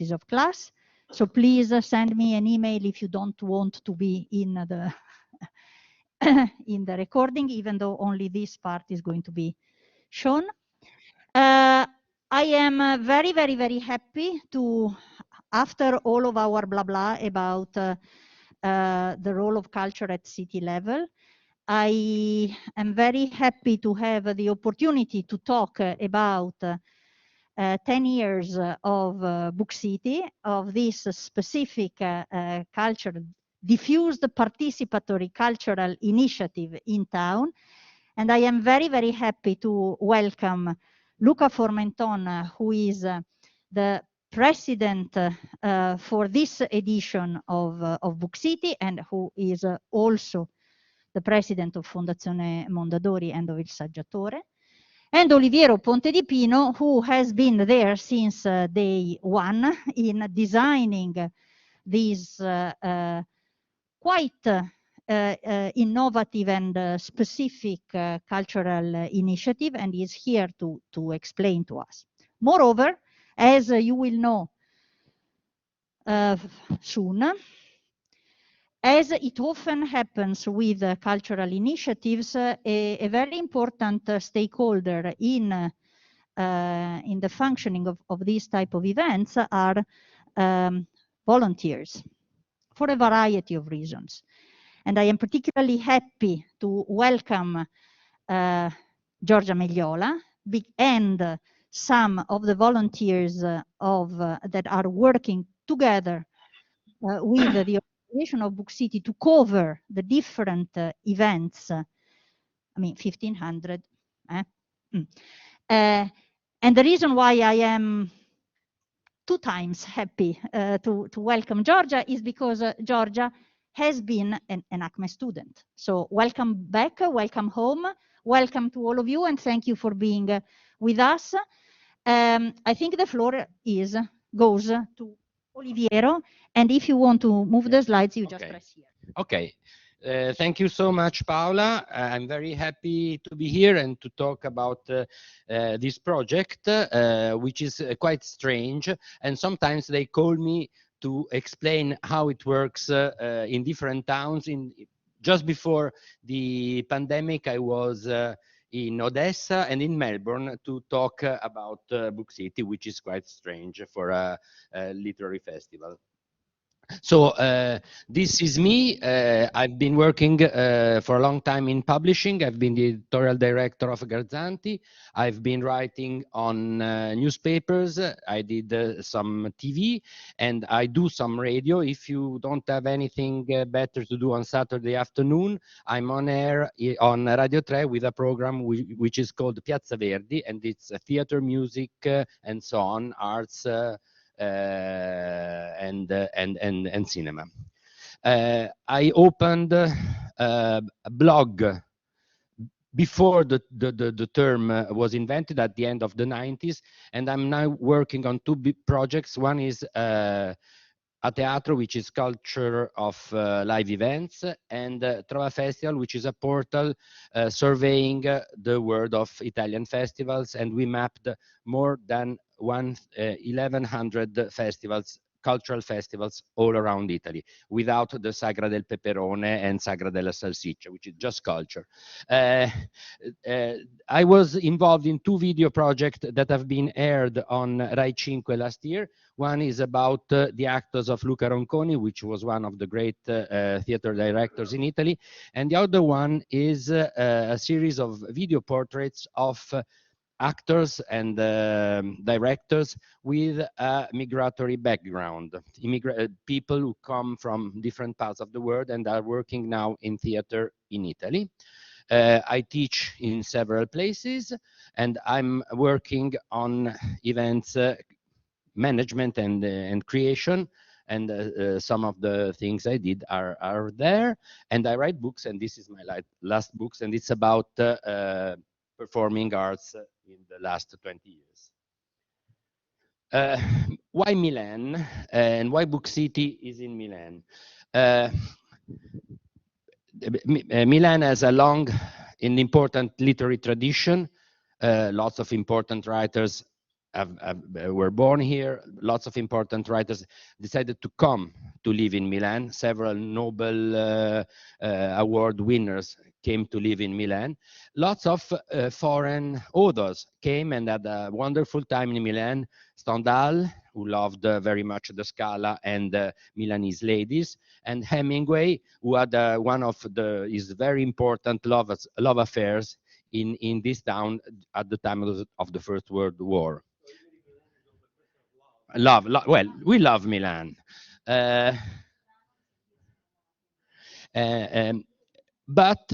of class. So please send me an email if you don't want to be in the in the recording, even though only this part is going to be shown. I am very, very, very happy to, after all of our blah blah about the role of culture at city level, I am very happy to have the opportunity to talk about 10 years of BookCity, of this specific culture, diffused participatory cultural initiative in town. And I am very, very happy to welcome Luca Formenton, who is the president for this edition of BookCity, and who is also the president of Fondazione Mondadori and of Il Saggiatore, and Oliviero Ponte di Pino, who has been there since day one in designing this quite innovative and specific cultural initiative, and is here to explain to us. Moreover, as you will know soon, as it often happens with cultural initiatives, a very important stakeholder in the functioning of these type of events are volunteers, for a variety of reasons. And I am particularly happy to welcome Giorgia Megliola and some of the volunteers that are working together with the organization of BookCity to cover the different events. I mean, 1,500. And the reason why I am 2 times happy to welcome Giorgia is because Giorgia has been an ACME student. So welcome back, welcome home, welcome to all of you, and thank you for being with us. I think the floor goes to Oliviero, and if you want to move the slides, you just press here. Okay. Thank you so much, Paola. I'm very happy to be here and to talk about this project, which is quite strange. And sometimes they call me to explain how it works in different towns. Just before the pandemic, I was in Odessa and in Melbourne to talk about BookCity, which is quite strange for a literary festival. So this is me. I've been working for a long time in publishing. I've been the editorial director of Garzanti. I've been writing on newspapers. I did some TV, and I do some radio. If you don't have anything better to do on Saturday afternoon, I'm on air on Radio 3 with a program which is called Piazza Verdi, and it's theater, music, and so on, arts, and cinema. I opened a blog before the term was invented at the end of the 90s, and I'm now working on 2 big projects. One is a teatro, which is culture of live events, and Trova Festival, which is a portal surveying the world of Italian festivals, and we mapped more than 1,100 festivals, cultural festivals all around Italy, without the Sagra del Peperone and Sagra della Salsiccia, which is just culture. I was involved in 2 video projects that have been aired on Rai 5 last year. One is about the actors of Luca Ronconi, which was one of the great theater directors in Italy. And the other one is a series of video portraits of actors and directors with a migratory background, people who come from different parts of the world and are working now in theater in Italy. I teach in several places, and I'm working on events management and creation, and some of the things I did are there. And I write books, and this is my last books, and it's about performing arts in the last 20 years. Why Milan, and why BookCity is in Milan? Milan has a long and important literary tradition. Lots of important writers were born here. Lots of important writers decided to come to live in Milan. Several Nobel Award winners came to live in Milan. Lots of foreign authors came and had a wonderful time in Milan. Stendhal, who loved very much the Scala and Milanese ladies, and Hemingway, who had one of his very important love affairs in this town at the time of the First World War. Well, we love Milan. But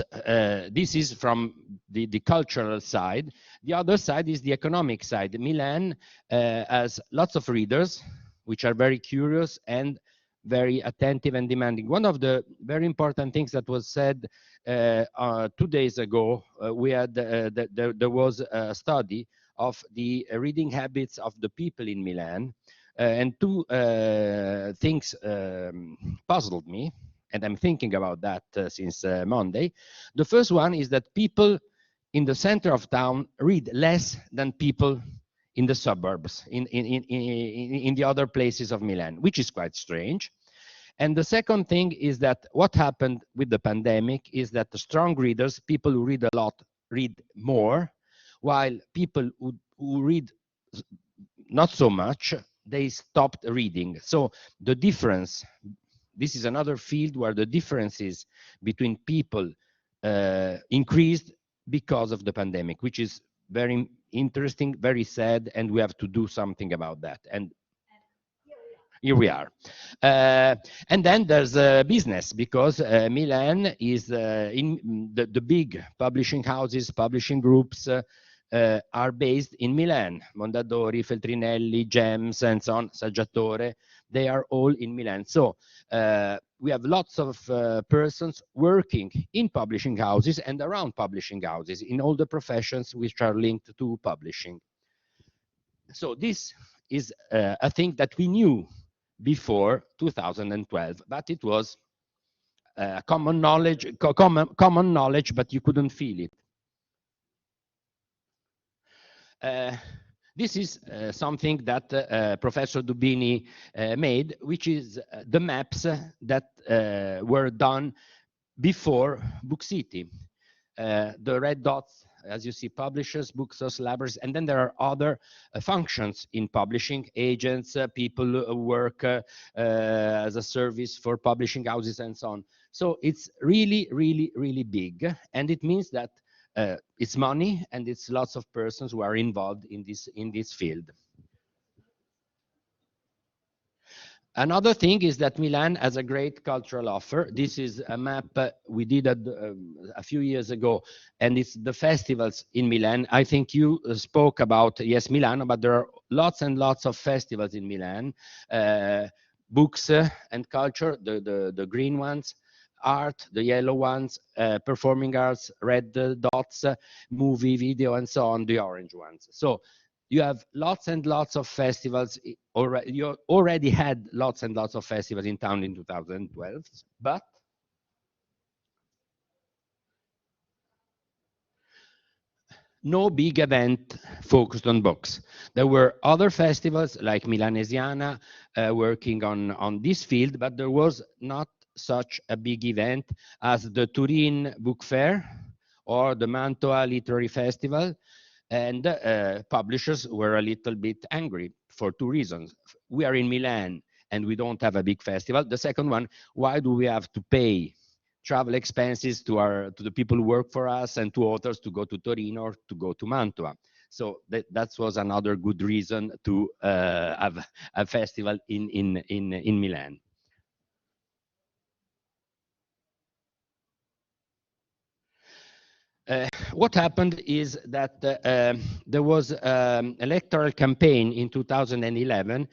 this is from the cultural side. The other side is the economic side. Milan has lots of readers, which are very curious and very attentive and demanding. One of the very important things that was said 2 days ago, there was a study of the reading habits of the people in Milan, and two things puzzled me, and I'm thinking about that since Monday. The first one is that people in the center of town read less than people in the suburbs, in the other places of Milan, which is quite strange. And the second thing is that what happened with the pandemic is that the strong readers, people who read a lot, read more, while people who read not so much, they stopped reading. So the difference, this is another field where the differences between people increased because of the pandemic, which is very interesting, very sad, and we have to do something about that. And here we are. And then there's business, because Milan is in the big publishing houses, publishing groups are based in Milan. Mondadori, Feltrinelli, Gems, and so on, Saggiatore, they are all in Milan. So we have lots of persons working in publishing houses and around publishing houses in all the professions which are linked to publishing. So this is a thing that we knew before 2012, but it was common knowledge, but you couldn't feel it. This is something that Professor Dubini made, which is the maps that were done before BookCity. The red dots, as you see, publishers, bookstores, libraries, and then there are other functions in publishing, agents, people who work as a service for publishing houses and so on. So it's really, really, really big, and it means that it's money and it's lots of persons who are involved in this field. Another thing is that Milan has a great cultural offer. This is a map we did a few years ago, and it's the festivals in Milan. I think you spoke about, yes, Milano, but there are lots and lots of festivals in Milan. Books and culture, the green ones, art, the yellow ones, performing arts, red dots, movie, video, and so on, the orange ones. So you have lots and lots of festivals. You already had lots and lots of festivals in town in 2012, but no big event focused on books. There were other festivals like Milanesiana working on this field, but there was not such a big event as the Turin Book Fair or the Mantua Literary Festival. And publishers were a little bit angry for two reasons. We are in Milan and we don't have a big festival. The second one, why do we have to pay travel expenses to the people who work for us and to authors to go to Torino or to go to Mantua? So that was another good reason to have a festival in Milan. What happened is that there was an electoral campaign in 2011,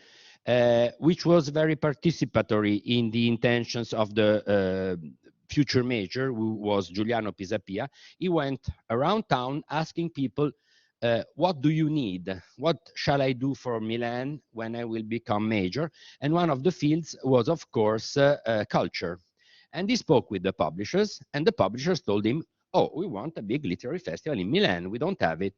which was very participatory in the intentions of the future mayor, who was Giuliano Pisapia. He went around town asking people, what do you need? What shall I do for Milan when I will become mayor? And one of the fields was, of course, culture. And he spoke with the publishers, and the publishers told him, oh, we want a big literary festival in Milan. We don't have it.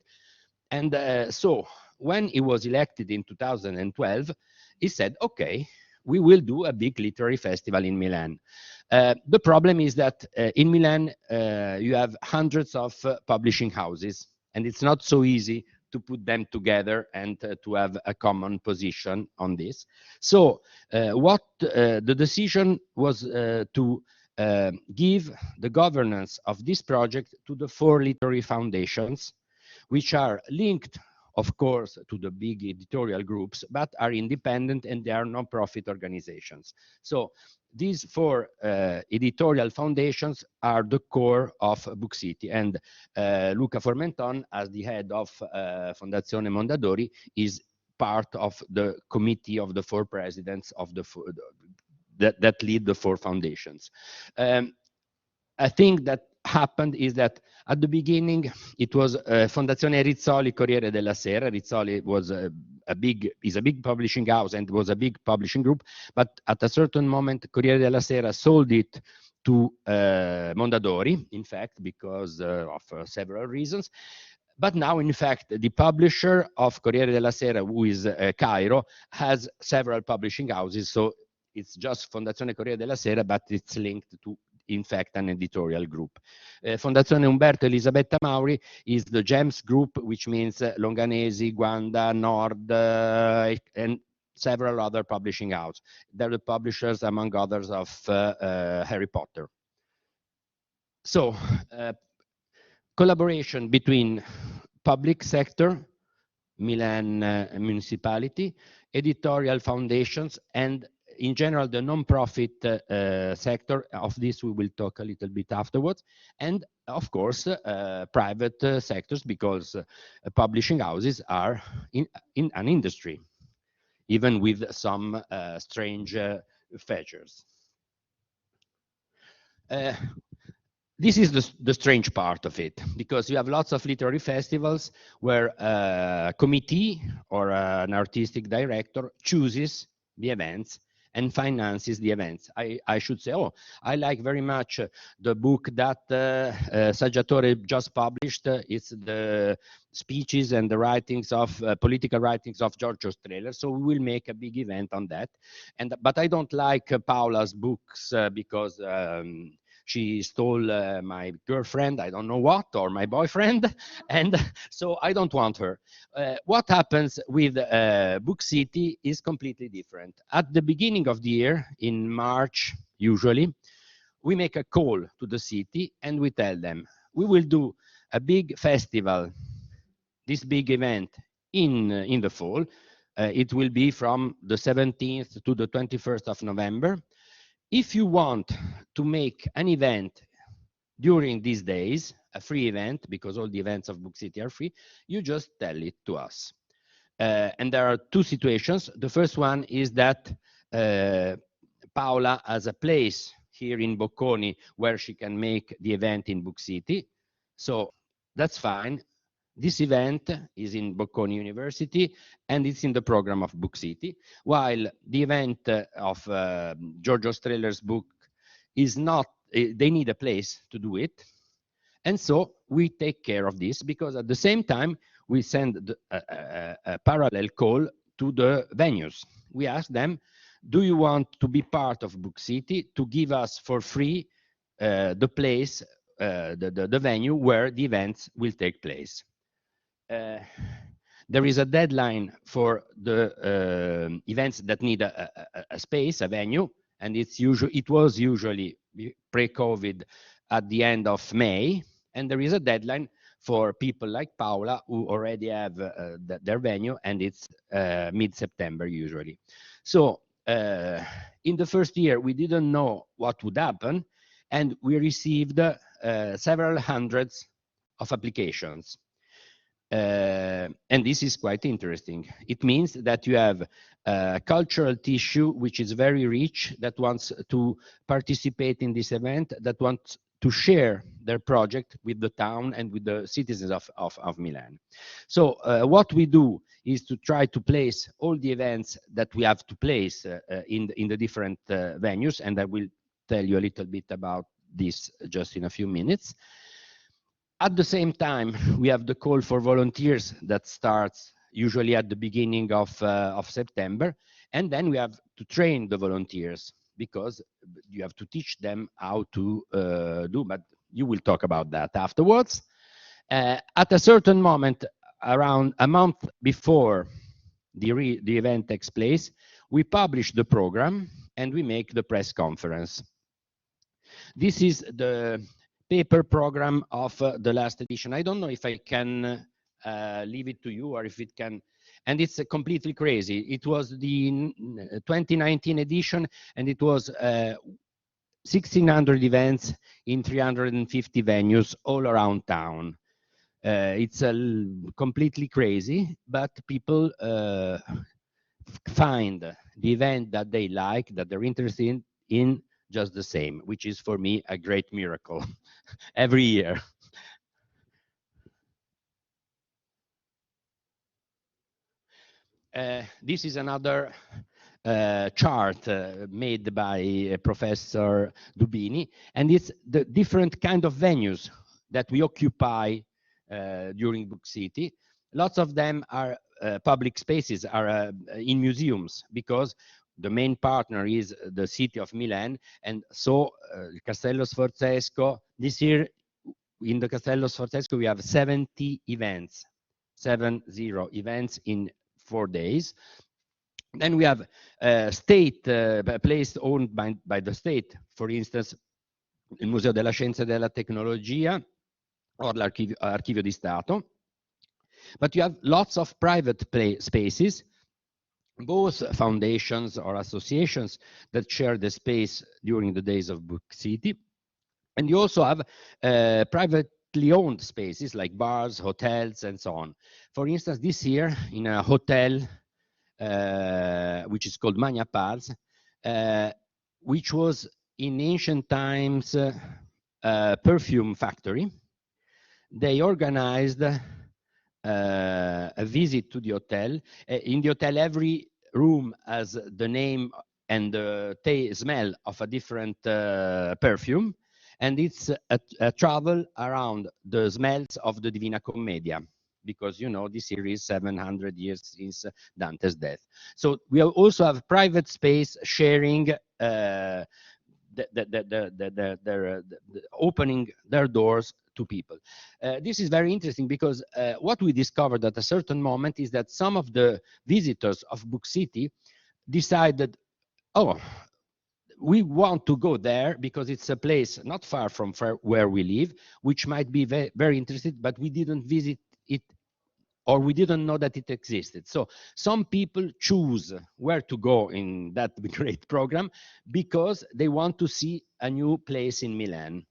And so when he was elected in 2012, he said, okay, we will do a big literary festival in Milan. The problem is that in Milan, you have hundreds of publishing houses, and it's not so easy to put them together and to have a common position on this. So what the decision was to give the governance of this project to the 4 literary foundations, which are linked, of course, to the big editorial groups, but are independent and they are non-profit organizations. So these 4 editorial foundations are the core of BookCity, and Luca Formenton, as the head of Fondazione Mondadori, is part of the committee of the 4 presidents of the that lead the 4 foundations. I think that happened is that at the beginning it was Fondazione Rizzoli, Corriere della Sera. Rizzoli was is a big publishing house and was a big publishing group, but at a certain moment Corriere della Sera sold it to Mondadori, in fact, because of several reasons. But now, in fact, the publisher of Corriere della Sera, who is Cairo, has several publishing houses, so it's just Fondazione Corriere della Sera, but it's linked to, in fact, an editorial group. Fondazione Umberto Elisabetta Mauri is the GEMS group, which means Longanesi, Guanda, Nord, and several other publishing houses. They're the publishers, among others, of Harry Potter. So, collaboration between public sector, Milan municipality, editorial foundations, and in general, the non-profit sector. Of this, we will talk a little bit afterwards. And of course, private sectors, because publishing houses are in an industry, even with some strange features. This is the strange part of it, because you have lots of literary festivals where a committee or an artistic director chooses the events and finances the events. I should say, oh, I like very much the book that Saggiatore just published. It's the speeches and the writings of political writings of Giorgio Strehler. So we will make a big event on that. But I don't like Paola's books because she stole my girlfriend, I don't know what, or my boyfriend, and so I don't want her. What happens with BookCity is completely different. At the beginning of the year, in March, usually, we make a call to the city and we tell them, we will do a big festival, this big event in the fall. It will be from the 17th to the 21st of November. If you want to make an event during these days, a free event, because all the events of BookCity are free, you just tell it to us. And there are 2 situations. The first one is that Paola has a place here in Bocconi where she can make the event in BookCity. So that's fine. This event is in Bocconi University and it's in the program of BookCity, while the event of Giorgio Strehler's book is not, they need a place to do it. And so we take care of this, because at the same time, we send a parallel call to the venues. We ask them, do you want to be part of BookCity, to give us for free the place, the venue where the events will take place? There is a deadline for the events that need a space, a venue, and it was usually pre-COVID at the end of May, and there is a deadline for people like Paola who already have their venue, and it's mid-September usually. So in the first year, we didn't know what would happen, and we received several hundreds of applications. And this is quite interesting. It means that you have a cultural tissue which is very rich, that wants to participate in this event, that wants to share their project with the town and with the citizens of Milan. So what we do is to try to place all the events that we have to place in the different venues, and I will tell you a little bit about this just in a few minutes. At the same time, we have the call for volunteers that starts usually at the beginning of September. And then we have to train the volunteers, because you have to teach them how to do, but you will talk about that afterwards. At a certain moment, around a month before the event takes place, we publish the program and we make the press conference. This is the paper program of the last edition. I don't know if I can leave it to you, or if it can, and it's completely crazy. It was the 2019 edition, and it was 1,600 events in 350 venues all around town. It's completely crazy, but people find the event that they like, that they're interested in just the same, which is for me a great miracle every year. This is another chart made by Professor Dubini, and it's the different kind of venues that we occupy during BookCity. Lots of them are public spaces, are in museums, because the main partner is the City of Milan, and so Castello Sforzesco. This year in the Castello Sforzesco we have 70 events, 70 events in 4 days. Then we have state place owned by the state, for instance, il Museo della Scienza e della Tecnologia or l'Archivio di Stato. But you have lots of private spaces, both foundations or associations that share the space during the days of BookCity. And you also have privately owned spaces like bars, hotels, and so on. For instance, this year in a hotel which is called Magna Pals, which was in ancient times a perfume factory. They organized a visit to the hotel. In the hotel, every room has the name and the smell of a different perfume, and it's a travel around the smells of the Divina Commedia, because you know this series 700 years since Dante's death. So we also have private space sharing opening their doors to people. This is very interesting, because what we discovered at a certain moment is that some of the visitors of BookCity decided, oh, we want to go there because it's a place not far from where we live, which might be very interested, but we didn't visit it, or we didn't know that it existed. So some people choose where to go in that great program because they want to see a new place in Milan.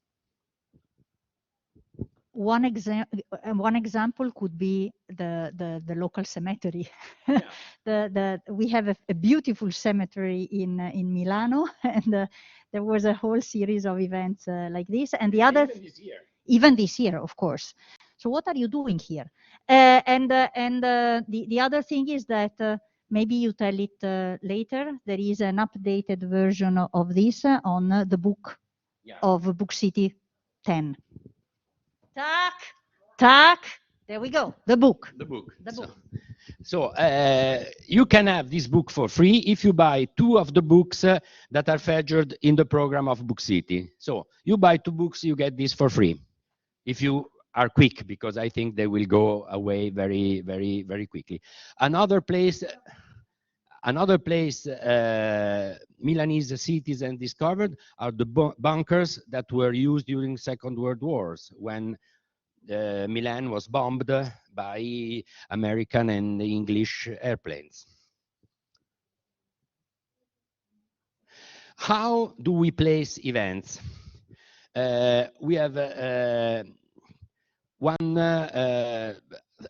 One example could be the local cemetery. Yeah. We have a beautiful cemetery in Milano, and there was a whole series of events like this. And the other, even this year, of course. So what are you doing here? The other thing is that maybe you tell it later. There is an updated version of this on the book of BookCity 10. Tac, tac. There we go. The book. The book. The book. So you can have this book for free if you buy 2 of the books that are featured in the program of BookCity. So you buy 2 books, you get this for free. If you are quick, because I think they will go away very, very, very quickly. Another place Milanese citizens discovered are the bunkers that were used during Second World Wars, when Milan was bombed by American and English airplanes. How do we place events? We have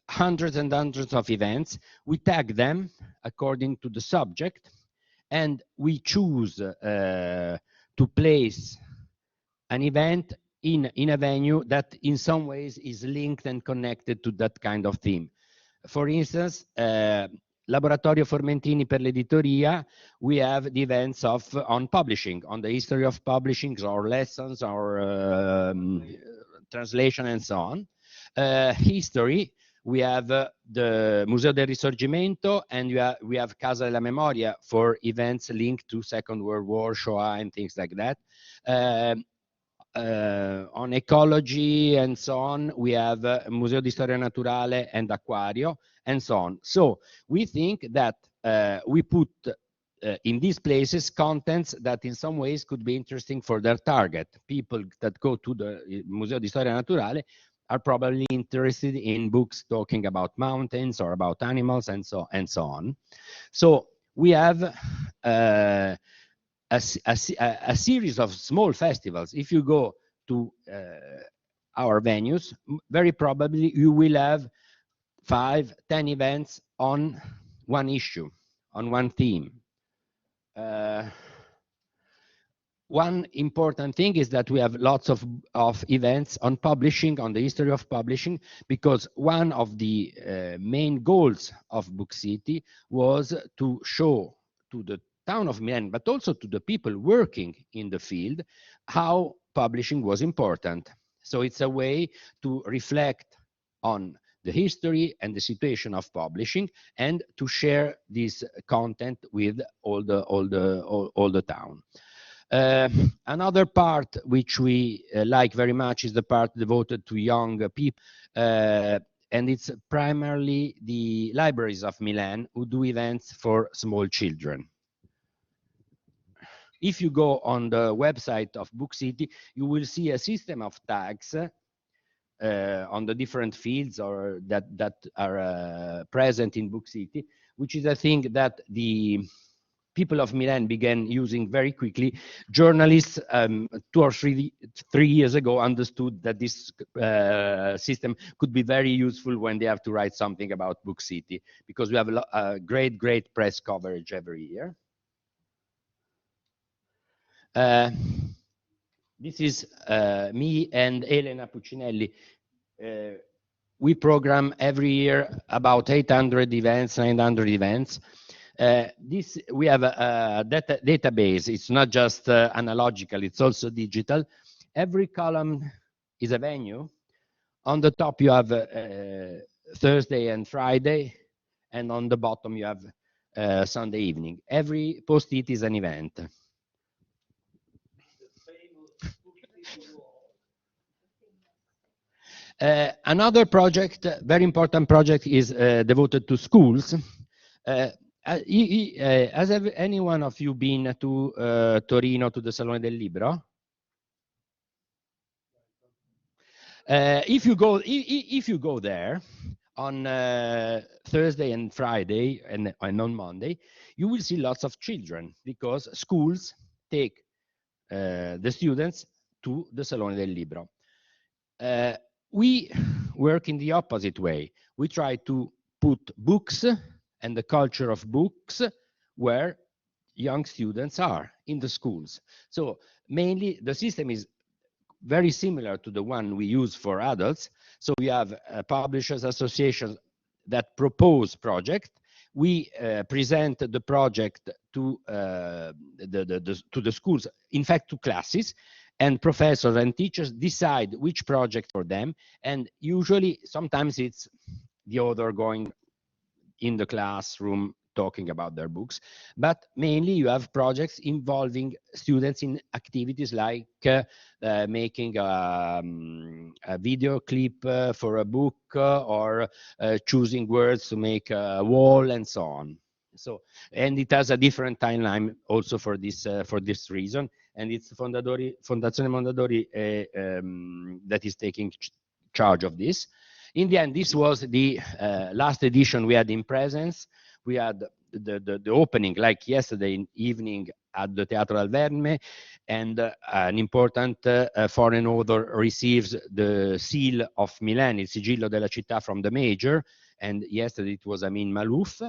hundreds and hundreds of events. We tag them according to the subject, and we choose to place an event in a venue that in some ways is linked and connected to that kind of theme. For instance, Laboratorio Formentini per l'Editoria, we have the events on publishing, on the history of publishing, or lessons, or translation, and so on. History, we have the Museo del Risorgimento, and we have Casa della Memoria for events linked to Second World War, Shoah, and things like that. On ecology and so on, we have Museo di Storia Naturale and Acquario, and so on. So we think that we put in these places contents that in some ways could be interesting for their target. People that go to the Museo di Storia Naturale are probably interested in books talking about mountains or about animals and so on. So we have a series of small festivals. If you go to our venues, very probably you will have 5, 10 events on one issue, on one theme. One important thing is that we have lots of events on publishing, on the history of publishing, because one of the main goals of BookCity was to show to the town of Milan, but also to the people working in the field, how publishing was important. So it's a way to reflect on the history and the situation of publishing, and to share this content with all the town. Another part which we like very much is the part devoted to young people, and it's primarily the libraries of Milan who do events for small children. If you go on the website of BookCity, you will see a system of tags on the different fields or that are present in BookCity, which is a thing that the people of Milan began using very quickly. Journalists 2 or 3 years ago understood that this system could be very useful when they have to write something about BookCity, because we have a great press coverage every year. This is me and Elena Puccinelli. We program every year about 800 events, 900 events. We have a database. It's not just analogical, it's also digital. Every column is a venue. On the top you have Thursday and Friday, and on the bottom you have Sunday evening. Every post-it is an event. Another project, very important project, is devoted to schools. Has any one of you been to Torino, to the Salone del Libro? If you go there on Thursday and Friday and on Monday, you will see lots of children, because schools take the students to the Salone del Libro. We work in the opposite way. We try to put books and the culture of books where young students are, in the schools. So mainly the system is very similar to the one we use for adults. So we have publishers associations that propose projects. We present the project to the schools, in fact to classes, and professors and teachers decide which project for them. And usually, sometimes it's the author going in the classroom talking about their books, but mainly you have projects involving students in activities like making a video clip for a book, or choosing words to make a wall, and so on. So, and it has a different timeline also for this reason, and it's Fondazione Mondadori that is taking charge of this. In the end, this was the last edition we had in presence. We had the opening, like yesterday evening, at the Teatro del Verme, and an important foreign author receives the seal of Milan, il sigillo della città, from the major, and yesterday it was Amin Malouf.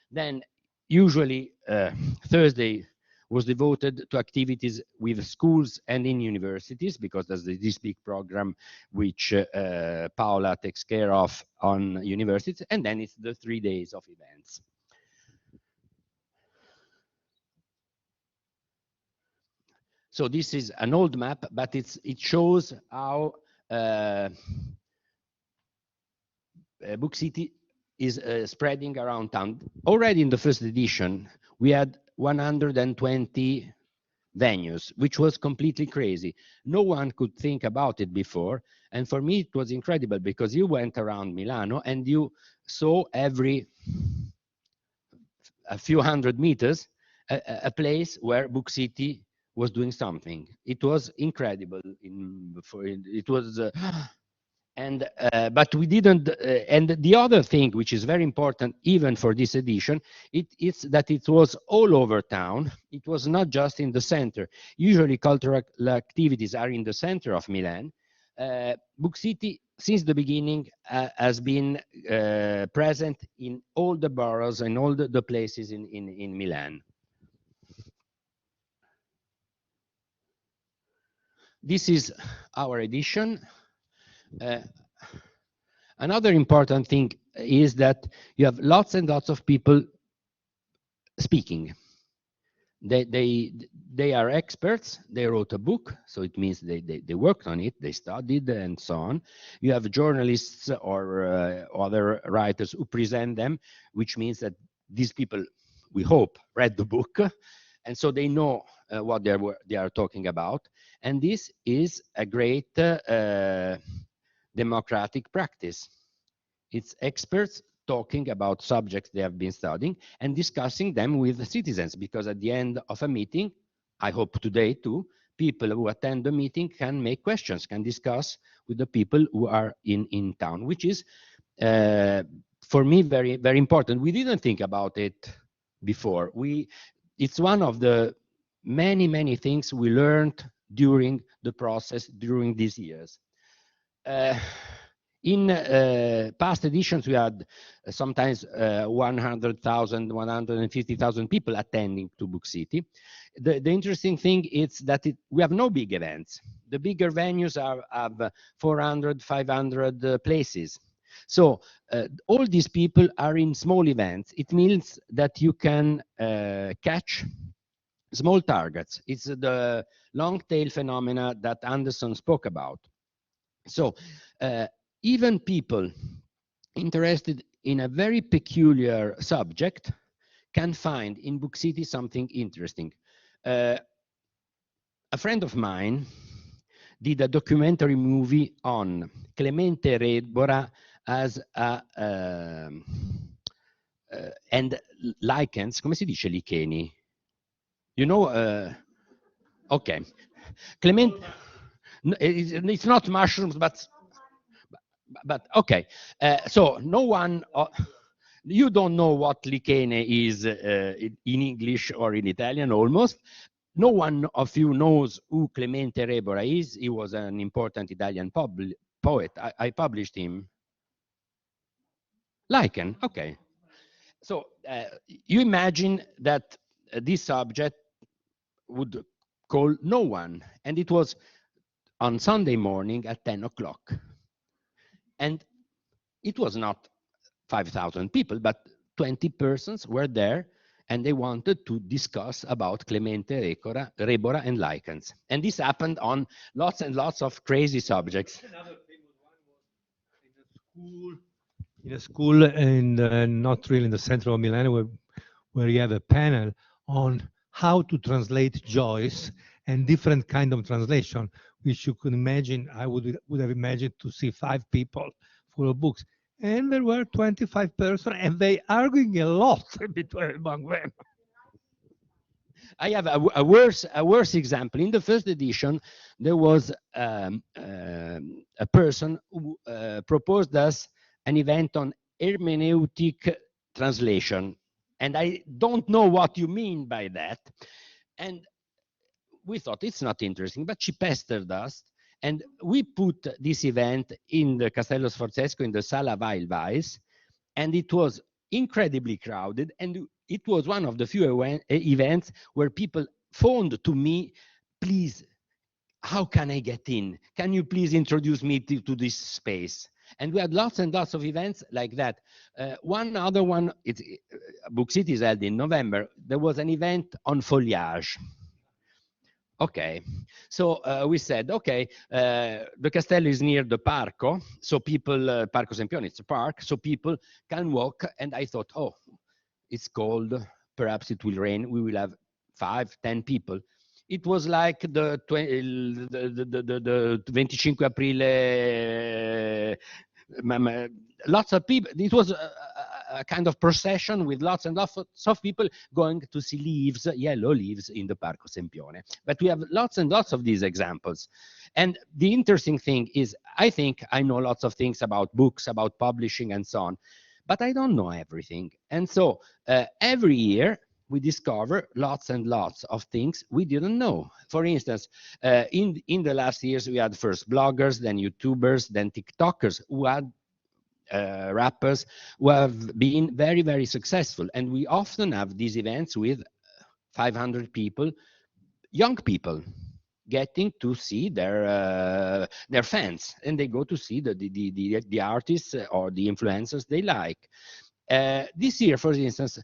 Then usually Thursday was devoted to activities with schools and in universities, because there's this big program which Paola takes care of on universities, and then it's the 3 days of events. So this is an old map, but it shows how BookCity is spreading around town. Already in the first edition, we had 120 venues, which was completely crazy. No one could think about it before. And for me, it was incredible because you went around Milano and you saw every a few hundred meters a place where BookCity was doing something. It was incredible. It was but we didn't and the other thing which is very important even for this edition, it's that it was all over town. It was not just in the center. Usually cultural activities are in the center of Milan. BookCity since the beginning has been present in all the boroughs and all the places in Milan. This is our edition. Another important thing is that you have lots and lots of people speaking. They are experts. They wrote a book, so it means they worked on it, they studied, and so on. You have journalists or other writers who present them, which means that these people, we hope, read the book, and so they know what they are talking about. And this is a great democratic practice. It's experts talking about subjects they have been studying and discussing them with the citizens, because at the end of a meeting, I hope today too, people who attend the meeting can make questions, can discuss with the people who are in town, which is for me very, very important. We didn't think about it before. It's one of the many, many things we learned during the process during these years. In past editions, we had sometimes 100,000, 150,000 people attending to BookCity. The interesting thing is that we have no big events. The bigger venues have 400, 500 places. So all these people are in small events. It means that you can catch small targets. It's the long tail phenomena that Anderson spoke about. So even people interested in a very peculiar subject can find in BookCity something interesting. A friend of mine did a documentary movie on Clemente Rebora as a and lichens, come si dice licheni? You know, okay. Clemente, it's not mushrooms, but okay. So no one, you don't know what lichene is in English or in Italian almost. No one of you knows who Clemente Rebora is. He was an important Italian poet. I published him. Lichen, okay. So you imagine that this subject would call no one. And it was on Sunday morning at 10 o'clock. And it was not 5,000 people, but 20 persons were there, and they wanted to discuss about Clemente Rebora and lichens. And this happened on lots and lots of crazy subjects. Another famous one was in a school in not really in the center of Milan, where you have a panel on how to translate Joyce and different kind of translation, which you could imagine. I would have imagined to see 5 people full of books. And there were 25 persons, and they arguing a lot among them. I have a worse example. In the first edition, there was a person who proposed us an event on hermeneutic translation. And I don't know what you mean by that. And we thought it's not interesting, but she pestered us. And we put this event in the Castello Sforzesco in the Sala Weilweiss, and it was incredibly crowded. And it was one of the few events where people phoned to me, please, how can I get in? Can you please introduce me to this space? And we had lots and lots of events like that. One other one, BookCity is held in November. There was an event on foliage. Okay, so we said, okay, the castello is near the Parco, so people, Parco Sempione, it's a park, so people can walk, and I thought, oh, it's cold, perhaps it will rain, we will have 5-10 people. It was like the 25 Aprile, lots of people. It was a kind of procession with lots and lots of people going to see leaves, yellow leaves in the Parco Sempione. But we have lots and lots of these examples. And the interesting thing is, I think I know lots of things about books, about publishing and so on, but I don't know everything. And so every year, we discover lots and lots of things we didn't know. For instance, in the last years, we had first bloggers, then YouTubers, then TikTokers who had rappers who have been very, very successful. And we often have these events with 500 people, young people, getting to see their fans, and they go to see the artists or the influencers they like. This year, for instance,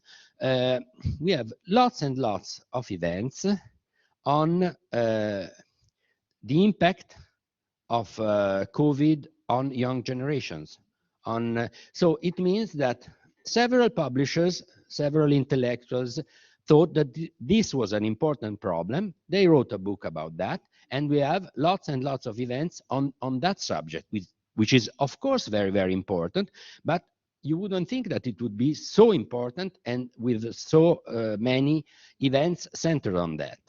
we have lots and lots of events on the impact of COVID on young generations. So it means that several publishers, several intellectuals thought that this was an important problem. They wrote a book about that, and we have lots and lots of events on that subject, which is, of course, very, very important, but you wouldn't think that it would be so important and with so many events centered on that.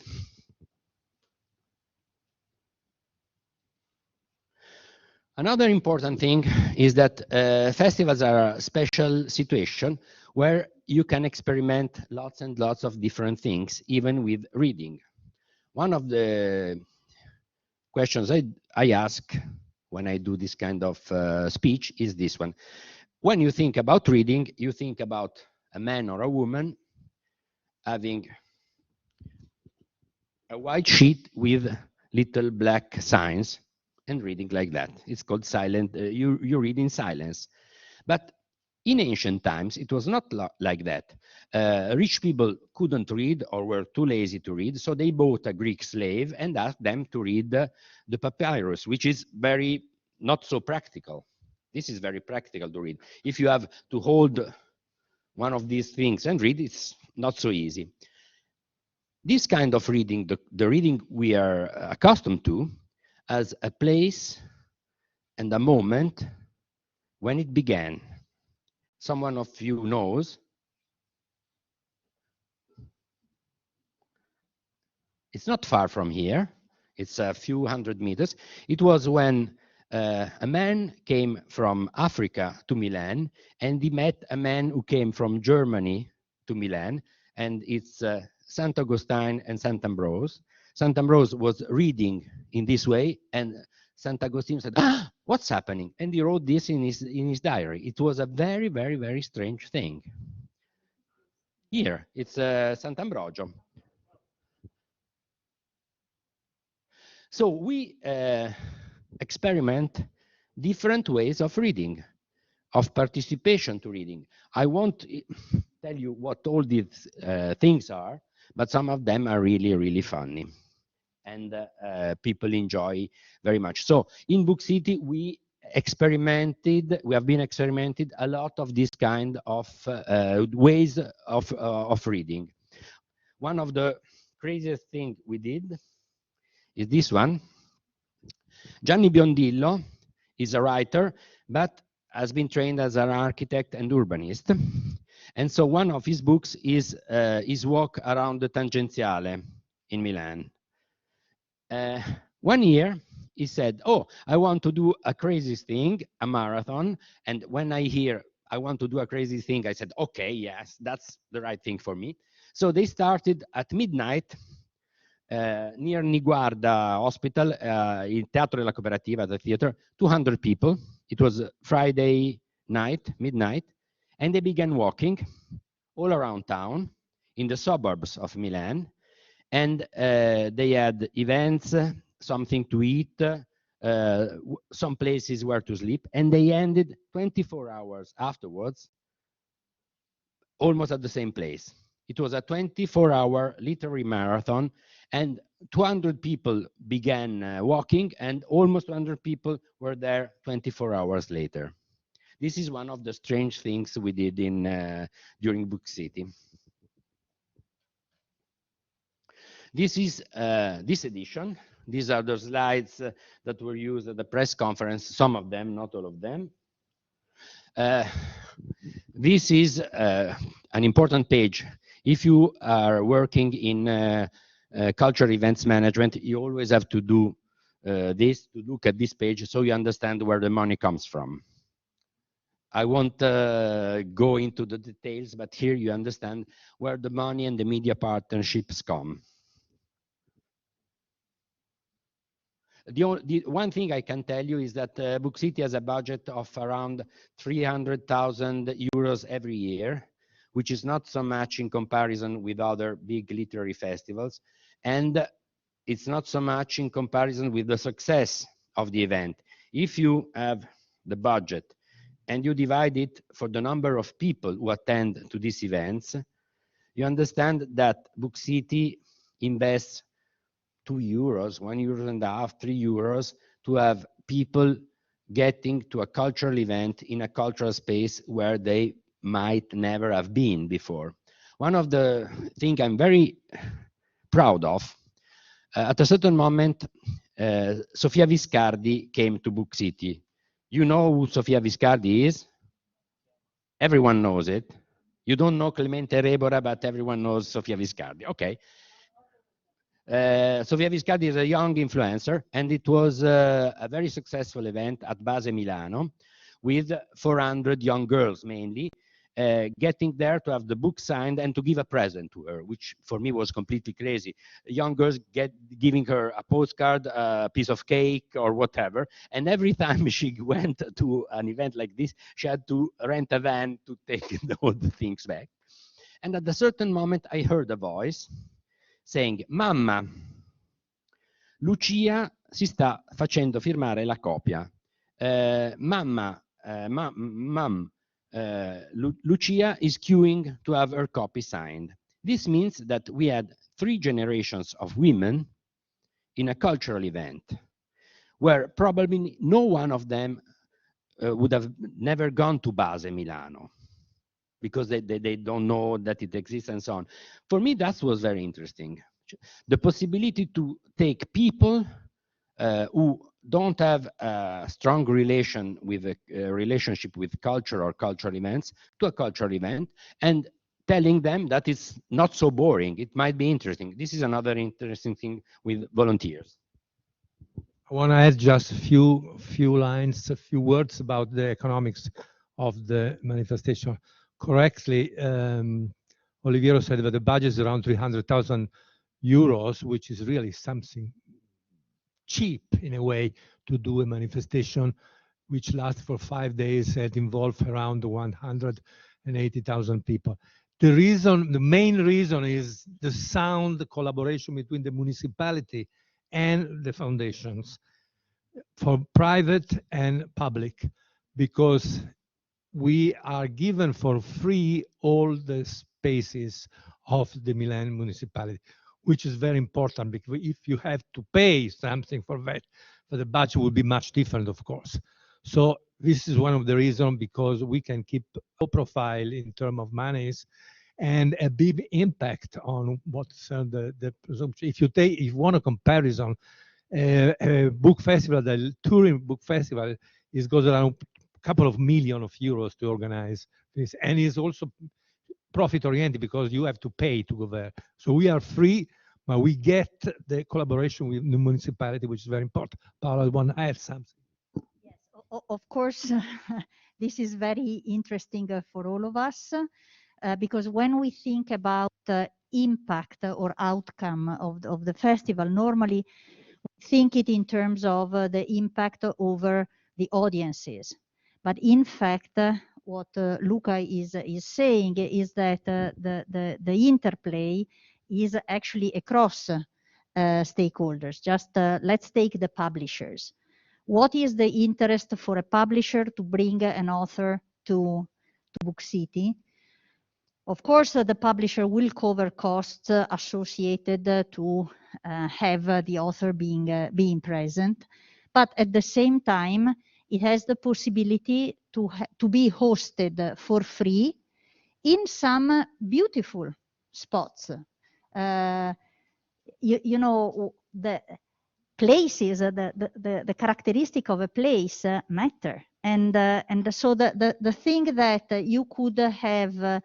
Another important thing is that festivals are a special situation where you can experiment lots and lots of different things, even with reading. One of the questions I ask when I do this kind of speech is this one. When you think about reading, you think about a man or a woman having a white sheet with little black signs and reading like that. It's called silent. You read in silence. But in ancient times, it was not like that. Rich people couldn't read or were too lazy to read, so they bought a Greek slave and asked them to read the papyrus, which is very not so practical. This is very practical to read. If you have to hold one of these things and read, it's not so easy. This kind of reading, the reading we are accustomed to, has a place and a moment when it began. Someone of you knows. It's not far from here. It's a few hundred meters. It was when a man came from Africa to Milan, and he met a man who came from Germany to Milan, and it's Saint Augustine and Saint Ambrose. Saint Ambrose was reading in this way, and Saint Augustine said, "Ah, what's happening?" And he wrote this in his diary. It was a very, very, very strange thing. Here, it's Saint Ambrogio. So we experiment different ways of reading, of participation to reading. I won't tell you what all these things are, but some of them are really, really funny. And people enjoy very much. So in BookCity, we have been experimented a lot of this kind of ways of reading. One of the craziest things we did is this one. Gianni Biondillo is a writer, but has been trained as an architect and urbanist. And so one of his books is his walk around the Tangenziale in Milan. 1 year, he said, "Oh, I want to do a crazy thing, a marathon." And when I hear I want to do a crazy thing, I said, "Okay, yes, that's the right thing for me." So they started at midnight near Niguarda Hospital, il Teatro della Cooperativa, the theater, 200 people. It was Friday night, midnight, and they began walking all around town in the suburbs of Milan. And they had events, something to eat, some places where to sleep, and they ended 24 hours afterwards, almost at the same place. It was a 24-hour literary marathon, and 200 people began walking, and almost 200 people were there 24 hours later. This is one of the strange things we did during BookCity. This is this edition. These are the slides that were used at the press conference, some of them, not all of them. This is an important page. If you are working in cultural events management, you always have to do this, to look at this page so you understand where the money comes from. I won't go into the details, but here you understand where the money and the media partnerships come. The one thing I can tell you is that BookCity has a budget of around 300,000 euros every year, which is not so much in comparison with other big literary festivals. And it's not so much in comparison with the success of the event. If you have the budget and you divide it for the number of people who attend to these events, you understand that BookCity invests €2, €1.50, €3 to have people getting to a cultural event in a cultural space where they might never have been before. One of the things I'm very proud of, at a certain moment, Sofia Viscardi came to BookCity. You know who Sofia Viscardi is? Everyone knows it. You don't know Clemente Rebora, but everyone knows Sofia Viscardi. Okay. Sofia Viscardi is a young influencer, and it was a very successful event at Base Milano with 400 young girls mainly, getting there to have the book signed and to give a present to her, which for me was completely crazy. Young girls giving her a postcard, a piece of cake or whatever, and every time she went to an event like this, she had to rent a van to take all the things back. And at a certain moment, I heard a voice saying, "Mamma, Lucia si sta facendo firmare la copia. Lucia is queuing to have her copy signed." This means that we had 3 generations of women in a cultural event where probably no one of them would have never gone to Base Milano because they don't know that it exists and so on. For me, that was very interesting. The possibility to take people who don't have a strong relationship with culture or cultural events to a cultural event and telling them that it's not so boring. It might be interesting. This is another interesting thing with volunteers. I want to add just a few lines, a few words about the economics of the manifestation. Correctly, Oliviero said that the budget is around 300,000 euros, which is really something cheap in a way to do a manifestation which lasts for 5 days and involves around 180,000 people. The main reason is the sound collaboration between the municipality and the foundations for private and public, because we are given for free all the spaces of the Milan municipality, which is very important, because if you have to pay something for that, the budget will be much different, of course. So this is one of the reasons, because we can keep low profile in terms of monies and a big impact on what's the presumption. If you want a comparison, a book festival, the Turin Book Festival, goes around a couple of million of euros to organize this, and is also profit oriented because you have to pay to go there. So we are free, but we get the collaboration with the municipality, which is very important. Paola, I want to add something. Yes, of course, this is very interesting for all of us, because when we think about impact or outcome of the festival, normally we think it in terms of the impact over the audiences. But in fact, what Luca is saying is that the interplay is actually across stakeholders. Just let's take the publishers. What is the interest for a publisher to bring an author to BookCity? Of course, the publisher will cover costs associated to have the author being present, but at the same time, it has the possibility to be hosted for free in some beautiful spots. You know, the places, the characteristic of a place matter. And so the thing that you could have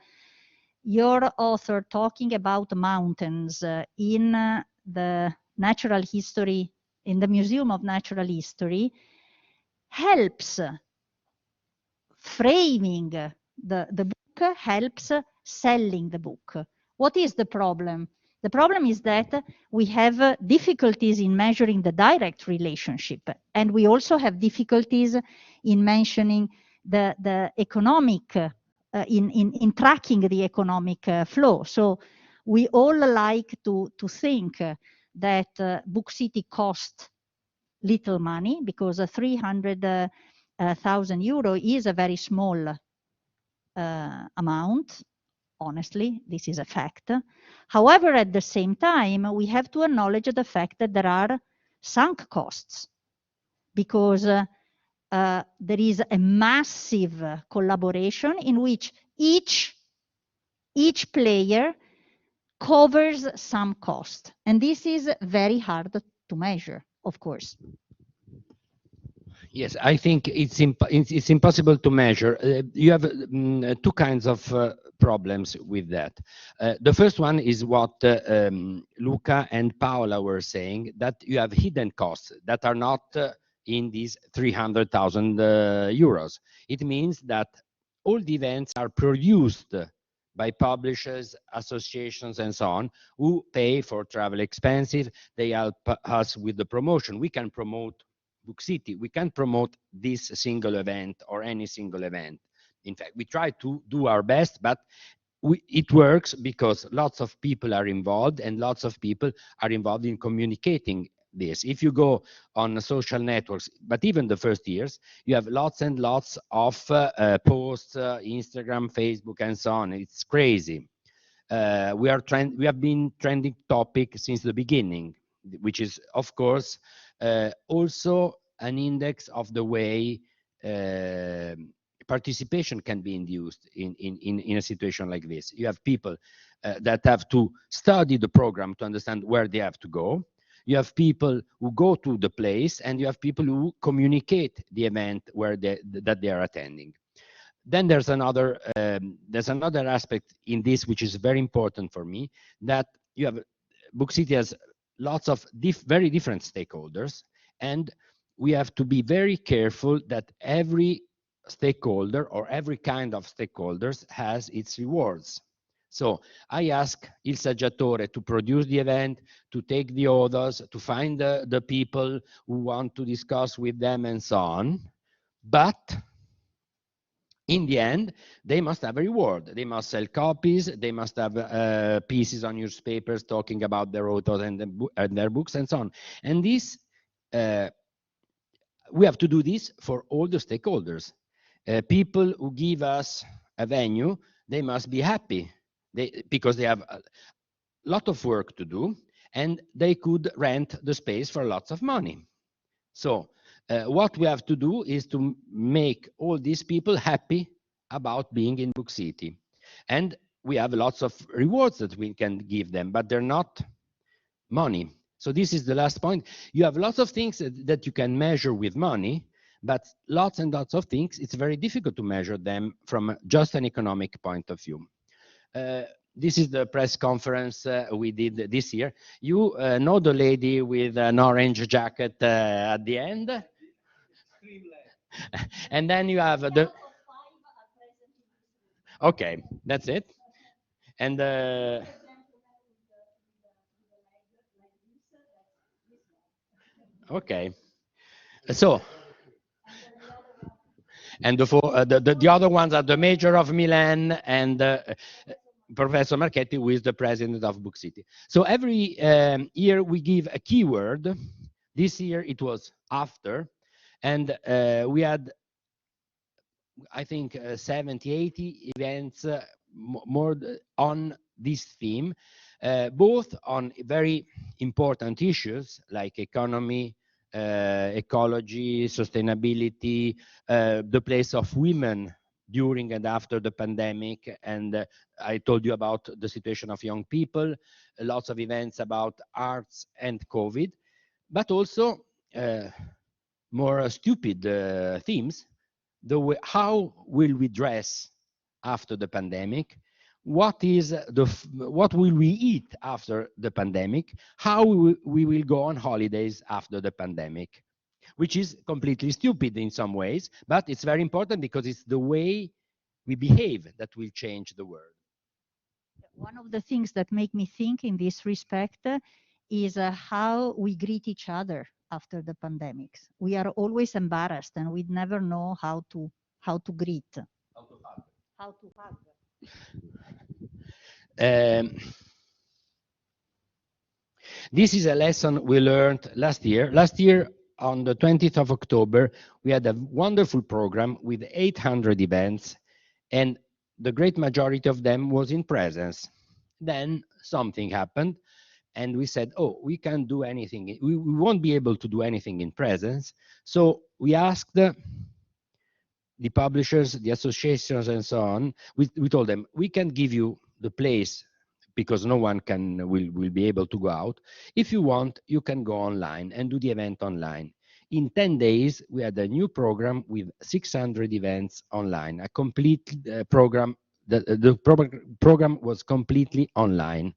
your author talking about mountains in the natural history, in the Museum of Natural History, helps framing the book, helps selling the book. What is the problem? The problem is that we have difficulties in measuring the direct relationship, and we also have difficulties in mentioning the economic, in tracking the economic flow. So we all like to think that BookCity costs little money, because 300,000 euro is a very small amount. Honestly, this is a fact. However, at the same time, we have to acknowledge the fact that there are sunk costs, because there is a massive collaboration in which each player covers some cost. And this is very hard to measure, of course. Yes, I think it's impossible to measure. You have two kinds of problems with that. The first one is what Luca and Paola were saying, that you have hidden costs that are not in these 300,000 euros. It means that all the events are produced by publishers, associations, and so on, who pay for travel expenses. They help us with the promotion. We can promote BookCity. We can't promote this single event or any single event. In fact, we try to do our best, but it works because lots of people are involved, and lots of people are involved in communicating this. If you go on social networks, but even the first years, you have lots and lots of posts, Instagram, Facebook, and so on. It's crazy. We have been trending topic since the beginning, which is, of course, also an index of the way participation can be induced in a situation like this. You have people that have to study the program to understand where they have to go. You have people who go to the place, and you have people who communicate the event that they are attending. Then there's another aspect in this which is very important for me, that you have BookCity has lots of very different stakeholders, and we have to be very careful that every stakeholder or every kind of stakeholders has its rewards. So I ask Il Saggiatore to produce the event, to take the authors, to find the people who want to discuss with them, and so on. But in the end, they must have a reward. They must sell copies. They must have pieces on newspapers talking about their authors and their books, and so on. And this, we have to do this for all the stakeholders. People who give us a venue, they must be happy, because they have a lot of work to do, and they could rent the space for lots of money. So what we have to do is to make all these people happy about being in BookCity. And we have lots of rewards that we can give them, but they're not money. So this is the last point. You have lots of things that you can measure with money, but lots and lots of things, it's very difficult to measure them from just an economic point of view. This is the press conference we did this year. You know the lady with an orange jacket at the end? And then you have the... Okay, that's it. And okay. So, and the other ones are the mayor of Milan and Professor Marchetti, who is the president of BookCity. So every year we give a keyword. This year it was after, and we had, I think, 70, 80 events more on this theme, both on very important issues like economy, ecology, sustainability, the place of women during and after the pandemic, and I told you about the situation of young people, lots of events about arts and COVID, but also more stupid themes. How will we dress after the pandemic? What will we eat after the pandemic? How we will go on holidays after the pandemic? Which is completely stupid in some ways, but it's very important because it's the way we behave that will change the world. One of the things that make me think in this respect is how we greet each other after the pandemics. We are always embarrassed and we never know how to greet. How to hug. This is a lesson we learned last year. Last year, on the 20th of October, we had a wonderful program with 800 events, and the great majority of them was in presence. Then something happened, and we said, oh, we can't do anything. We won't be able to do anything in presence. So we asked the publishers, the associations, and so on. We told them, we can give you the place because no one will be able to go out. If you want, you can go online and do the event online. In 10 days, we had a new program with 600 events online, a complete program. The program was completely online.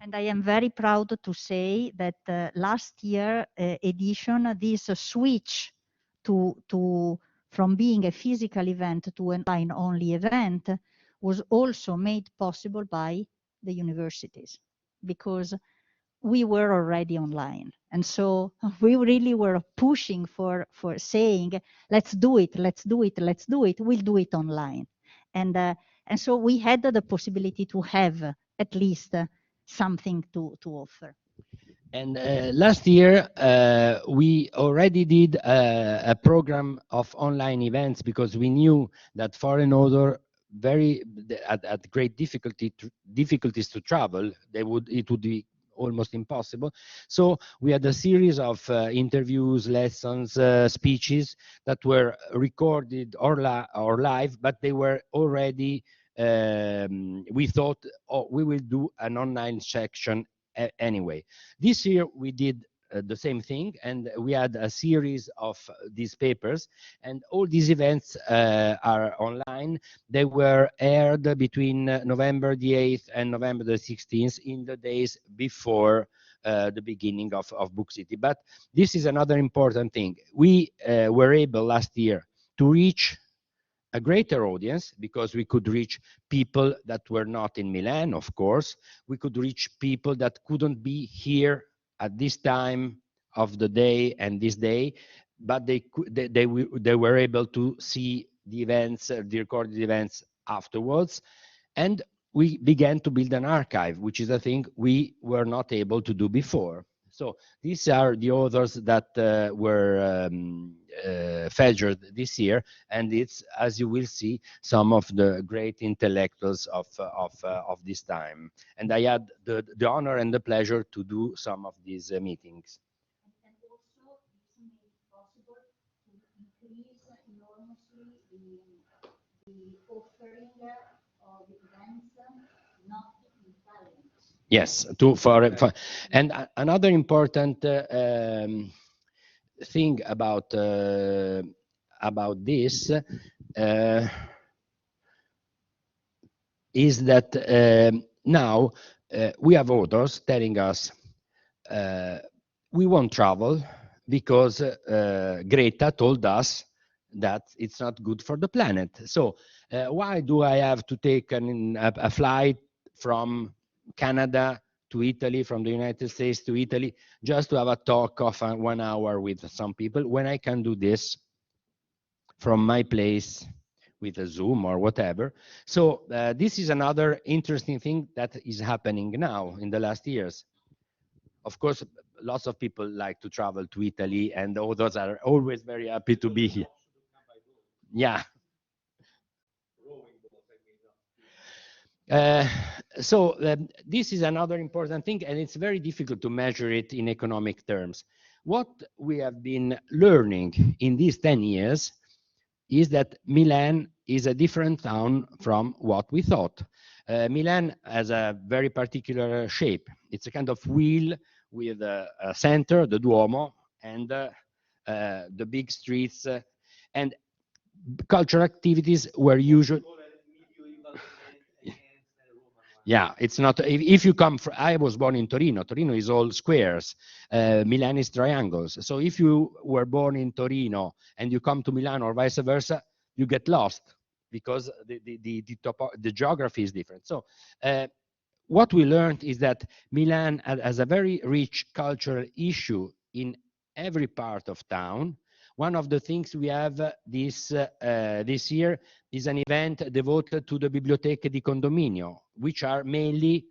And I am very proud to say that last year edition, this switch from being a physical event to an online-only event was also made possible by the universities, because we were already online. And so we really were pushing for saying, let's do it, we'll do it online. And so we had the possibility to have at least something to offer. And last year, we already did a program of online events because we knew that foreign authors at great difficulties to travel, it would be almost impossible. So we had a series of interviews, lessons, speeches that were recorded or live, but they were already, we thought, oh, we will do an online section anyway. This year we did the same thing, and we had a series of these papers, and all these events are online. They were aired between November the 8th and November the 16th, in the days before the beginning of BookCity. But this is another important thing. We were able last year to reach a greater audience because we could reach people that were not in Milan, of course. We could reach people that couldn't be here at this time of the day and this day, but they were able to see the events, the recorded events afterwards. And we began to build an archive, which is a thing we were not able to do before. So these are the authors that were featured this year, and it's, as you will see, some of the great intellectuals of this time. And I had the honor and the pleasure to do some of these meetings. And also, this made it possible to increase enormously the offering of events not in Italian. Yes, and another important thing about this is that now we have authors telling us we won't travel because Greta told us that it's not good for the planet. So why do I have to take a flight from Canada to Italy, from the United States to Italy, just to have a talk of 1 hour with some people, when I can do this from my place with a Zoom or whatever? So this is another interesting thing that is happening now in the last years. Of course, lots of people like to travel to Italy, and others are always very happy to be here. Yeah. This is another important thing, and it's very difficult to measure it in economic terms. What we have been learning in these 10 years is that Milan is a different town from what we thought. Milan has a very particular shape. It's a kind of wheel with a center, the Duomo, and the big streets, and cultural activities were usually. Yeah, it's not. If you come from, I was born in Torino. Torino is all squares. Milan is triangles. So if you were born in Torino and you come to Milan or vice versa, you get lost because the geography is different. So what we learned is that Milan has a very rich cultural issue in every part of town. One of the things we have this year is an event devoted to the Biblioteche di Condominio, which are mainly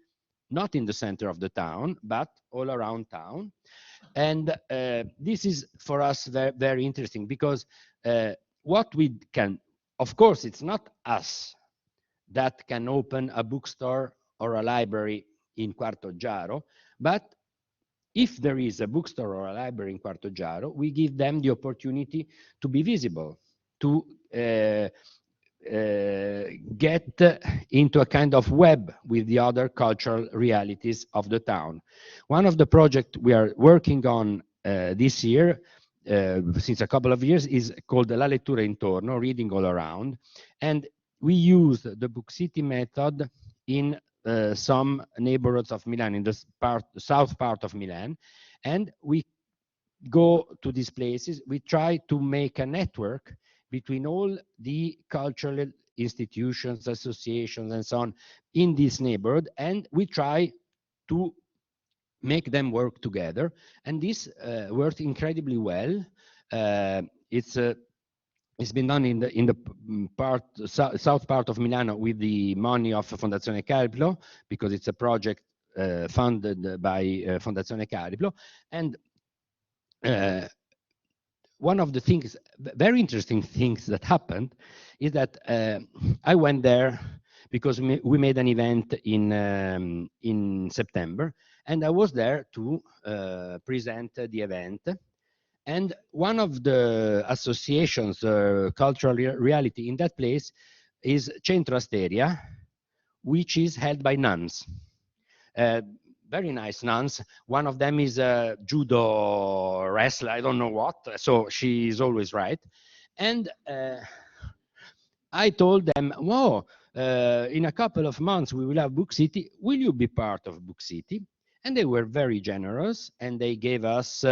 not in the center of the town, but all around town. And this is for us very, very interesting because what we can, of course, it's not us that can open a bookstore or a library in Quartoggiaro, but if there is a bookstore or a library in Quartoggiaro, we give them the opportunity to be visible, to get into a kind of web with the other cultural realities of the town. One of the projects we are working on this year, since a couple of years, is called La Lettura Intorno, reading all around. And we use the BookCity method in some neighborhoods of Milan, in the south part of Milan, and we go to these places. We try to make a network between all the cultural institutions, associations, and so on in this neighborhood, and we try to make them work together. And this worked incredibly well. It's been done in the south part of Milano with the money of Fondazione Cariplo, because it's a project funded by Fondazione Cariplo. And one of the things, very interesting things that happened is that I went there because we made an event in September, and I was there to present the event. And one of the associations, cultural reality in that place, is Centro Asteria, which is held by nuns. Very nice nuns. One of them is a judo wrestler, I don't know what, so she is always right. And I told them, whoa, in a couple of months we will have BookCity. Will you be part of BookCity? And they were very generous, and they gave us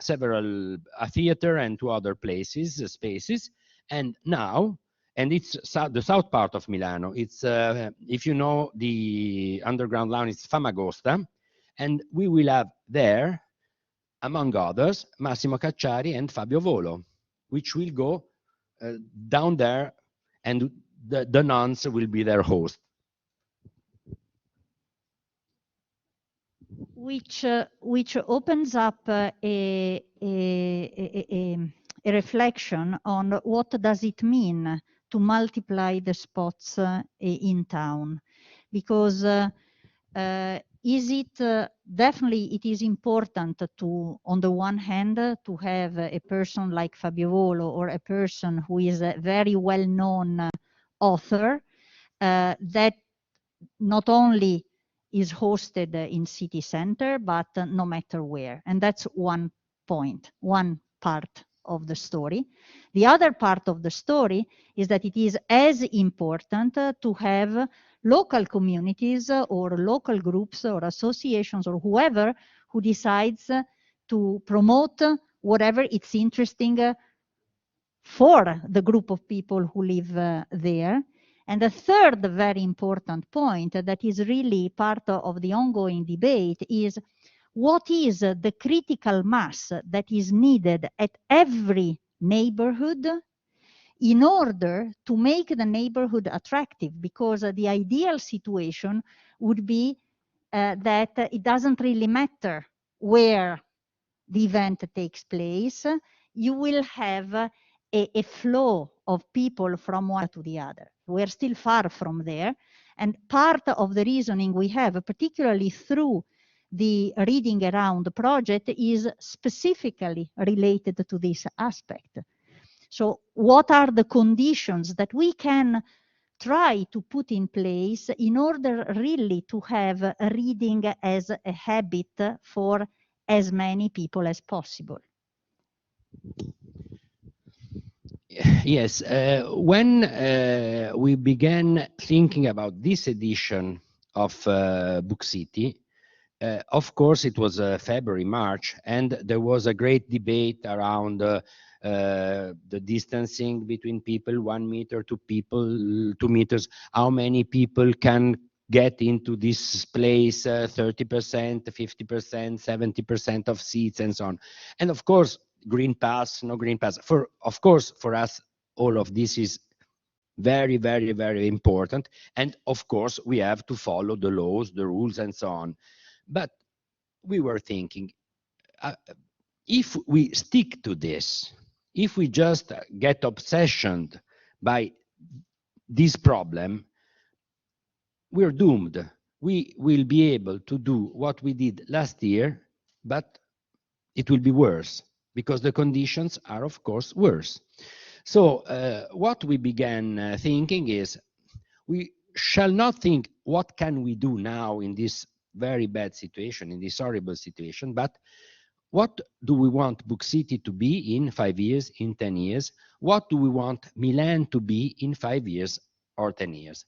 several, a theater and 2 other places, spaces. And now, and it's the south part of Milano. It's, if you know the underground line, it's Famagosta. And we will have there, among others, Massimo Cacciari and Fabio Volo, which will go down there, and the nuns will be their host. Which opens up a reflection on what does it mean to multiply the spots in town, because is it definitely it is important to, on the one hand, to have a person like Fabio Volo or a person who is a very well-known author that not only is hosted in city center, but no matter where. And that's one point, one part of the story. The other part of the story is that it is as important to have local communities or local groups or associations or whoever who decides to promote whatever it's interesting for the group of people who live there. And the third very important point that is really part of the ongoing debate is what is the critical mass that is needed at every neighborhood in order to make the neighborhood attractive, because the ideal situation would be that it doesn't really matter where the event takes place. You will have a flow of people from one to the other. We're still far from there. And part of the reasoning we have, particularly through the Reading Around project, is specifically related to this aspect. So what are the conditions that we can try to put in place in order really to have reading as a habit for as many people as possible? Yes, when we began thinking about this edition of BookCity, of course, it was February, March, and there was a great debate around the distancing between people, 1 meter to people, 2 meters, how many people can get into this place, 30%, 50%, 70% of seats, and so on. And of course, green pass, no green pass. Of course, for us, all of this is very, very, very important. And of course, we have to follow the laws, the rules, and so on. But we were thinking, if we stick to this, if we just get obsessioned by this problem, we're doomed. We will be able to do what we did last year, but it will be worse because the conditions are, of course, worse. So what we began thinking is, we shall not think, what can we do now in this very bad situation, in this horrible situation, but what do we want BookCity to be in 5 years, in 10 years? What do we want Milan to be in 5 years or 10 years?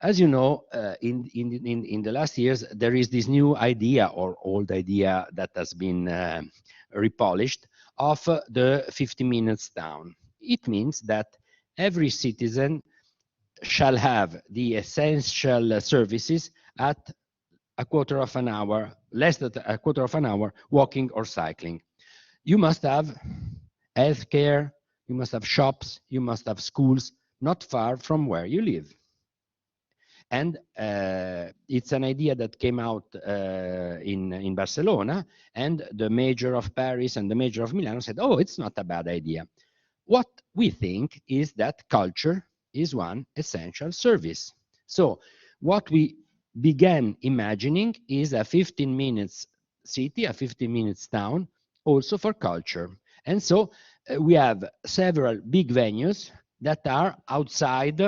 As you know, in the last years, there is this new idea or old idea that has been repolished of the 50 minutes town. It means that every citizen shall have the essential services at a quarter of an hour, less than a quarter of an hour, walking or cycling. You must have healthcare, you must have shops, you must have schools, not far from where you live. And it's an idea that came out in Barcelona, and the mayor of Paris and the mayor of Milan said, oh, it's not a bad idea. What we think is that culture is one essential service. So what we began imagining is a 15 minutes city, a 15 minutes town, also for culture. And so we have several big venues that are outside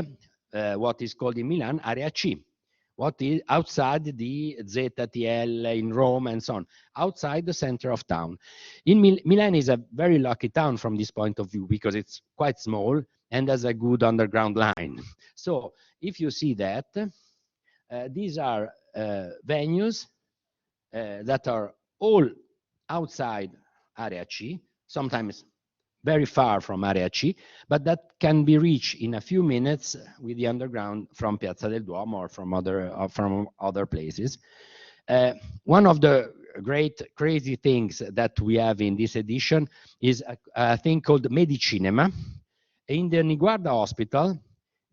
what is called in Milan Area C, what is outside the ZTL in Rome and so on, outside the center of town. In Milan is a very lucky town from this point of view because it's quite small and has a good underground line. So if you see that, these are venues that are all outside Area C, sometimes very far from Area C, but that can be reached in a few minutes with the underground from Piazza del Duomo or from other places. One of the great crazy things that we have in this edition is a thing called Medicinema. In the Niguarda Hospital,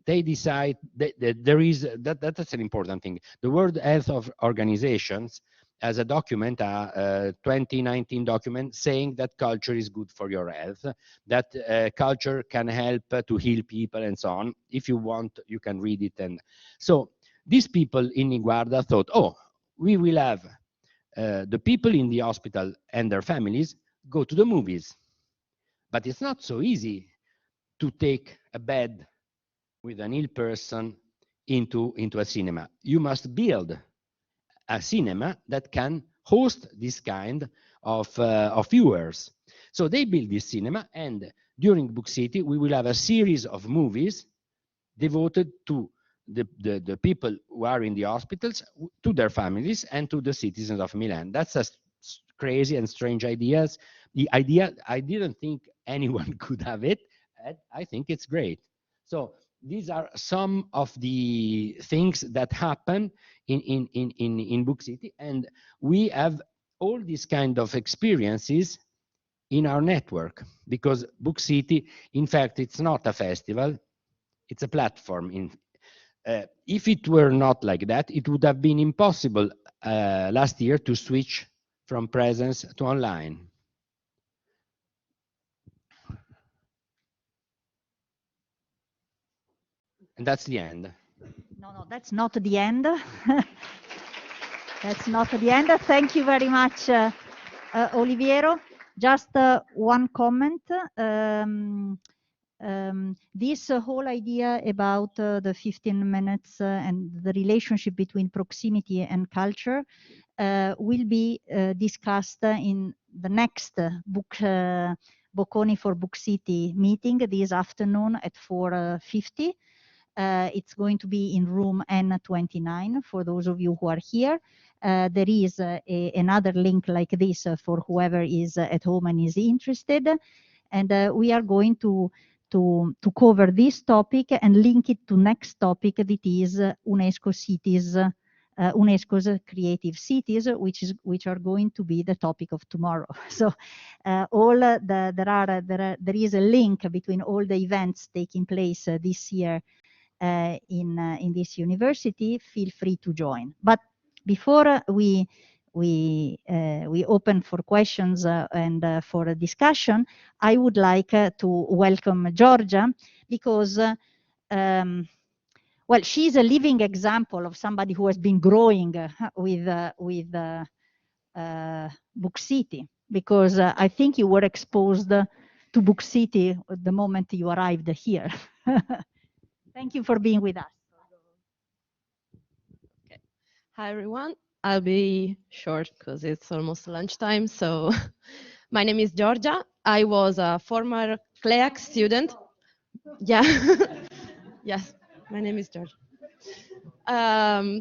they decide that there is, that's an important thing. The World Health Organizations as a document, a 2019 document, saying that culture is good for your health, that culture can help to heal people and so on. If you want, you can read it. And so these people in Niguarda thought, oh, we will have the people in the hospital and their families go to the movies. But it's not so easy to take a bed with an ill person into a cinema. You must build a cinema that can host this kind of viewers. So they build this cinema, and during BookCity, we will have a series of movies devoted to the people who are in the hospitals, to their families, and to the citizens of Milan. That's a crazy and strange idea. The idea, I didn't think anyone could have it. I think it's great. So these are some of the things that happen in BookCity, and we have all these kind of experiences in our network, because BookCity, in fact, it's not a festival, it's a platform. If it were not like that, it would have been impossible last year to switch from presence to online. And that's the end. No, that's not the end. That's not the end. Thank you very much, Oliviero. Just one comment. This whole idea about the 15 minutes and the relationship between proximity and culture will be discussed in the next Bocconi for BookCity meeting this afternoon at 4:50. It's going to be in room N29 for those of you who are here. There is another link like this for whoever is at home and is interested. And we are going to cover this topic and link it to next topic that is UNESCO cities, UNESCO's creative cities, which are going to be the topic of tomorrow. So there is a link between all the events taking place this year in this university. Feel free to join. But before we open for questions and for a discussion, I would like to welcome Georgia because well, she's a living example of somebody who has been growing with BookCity, because I think you were exposed to BookCity the moment you arrived here. Thank you for being with us. Okay. Hi, everyone. I'll be short because it's almost lunchtime. So my name is Georgia. I was a former CLEAC student. Yeah. Yes, my name is Georgia.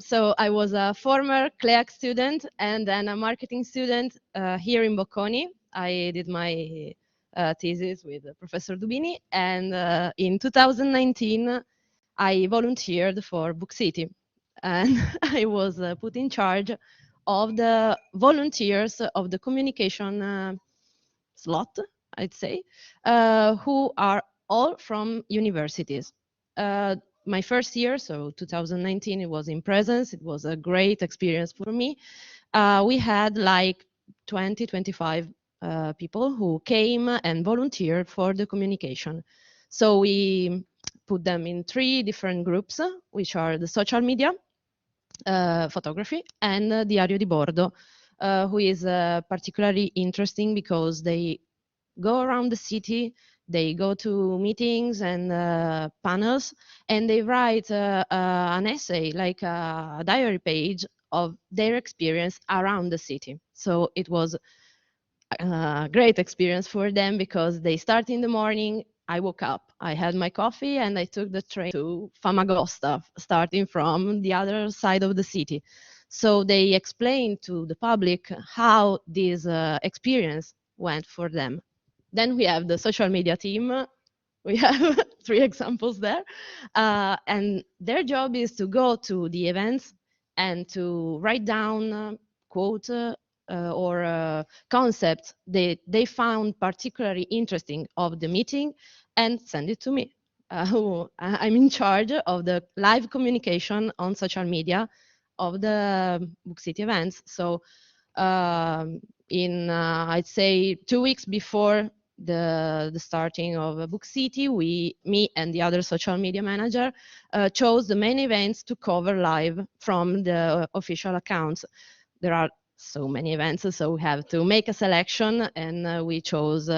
So I was a former CLEAC student and then a marketing student here in Bocconi. I did my thesis with Professor Dubini, and in 2019, I volunteered for BookCity, and I was put in charge of the volunteers of the communication slot, I'd say, who are all from universities. My first year, so 2019, it was in presence. It was a great experience for me. We had like 20, 25 people who came and volunteered for the communication. So we put them in 3 different groups, which are the social media, photography, and Diario di Bordo, who is particularly interesting because they go around the city, they go to meetings and panels, and they write an essay, like a diary page of their experience around the city. So it was a great experience for them because they start in the morning. I woke up, I had my coffee, and I took the train to Famagosta, starting from the other side of the city. So they explained to the public how this experience went for them. Then we have the social media team. We have 3 examples there. And their job is to go to the events and to write down quote or concepts they found particularly interesting of the meeting and send it to me. I'm in charge of the live communication on social media of the BookCity events. So I'd say 2 weeks before the starting of BookCity, me and the other social media manager chose the main events to cover live from the official accounts. There are so many events, so we have to make a selection, and we chose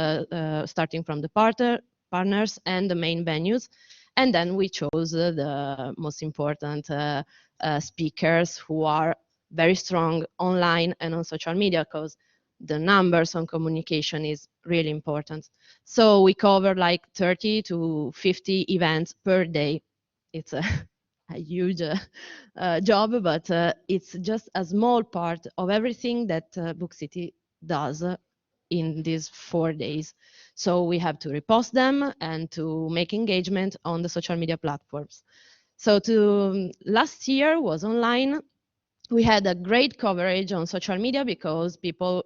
starting from the partners and the main venues, and then we chose the most important speakers who are very strong online and on social media, because the numbers on communication is really important. So we cover like 30 to 50 events per day. It's a huge job, but it's just a small part of everything that BookCity does in these 4 days. So we have to repost them and to make engagement on the social media platforms. So last year was online. We had a great coverage on social media because people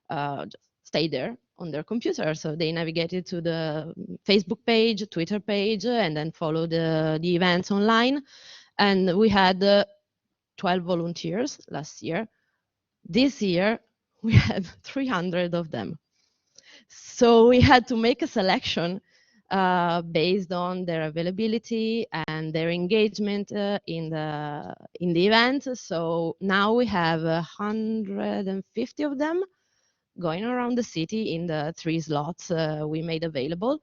just stayed there on their computer. So they navigated to the Facebook page, Twitter page, and then followed the events online. And we had 12 volunteers last year. This year, we had 300 of them. So we had to make a selection based on their availability and their engagement in the event. So now we have 150 of them going around the city in the 3 slots we made available.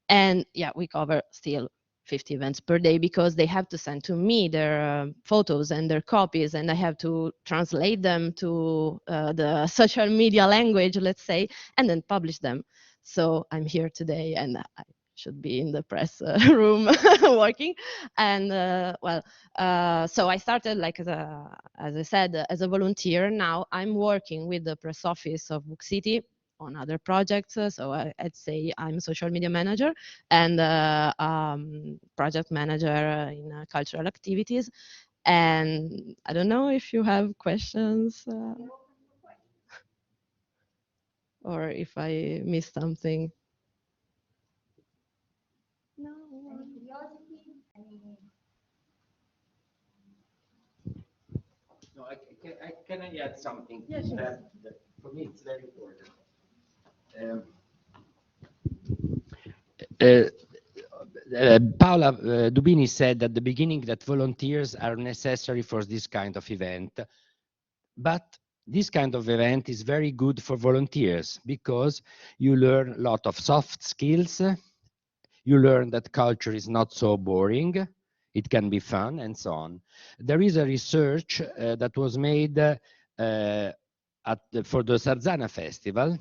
And yeah, we cover still 50 events per day because they have to send to me their photos and their copies, and I have to translate them to the social media language, let's say, and then publish them. So I'm here today, and I should be in the press room working. And so I started, like, as I said, as a volunteer. Now I'm working with the press office of BookCity on other projects. So I'd say I'm a social media manager and project manager in cultural activities. And I don't know if you have questions or if I missed something. No. No, can I add something? Yeah, sure. That for me, it's very important. Paola Dubini said at the beginning that volunteers are necessary for this kind of event. But this kind of event is very good for volunteers because you learn a lot of soft skills. You learn that culture is not so boring. It can be fun and so on. There is a research that was made for the Sarzana Festival,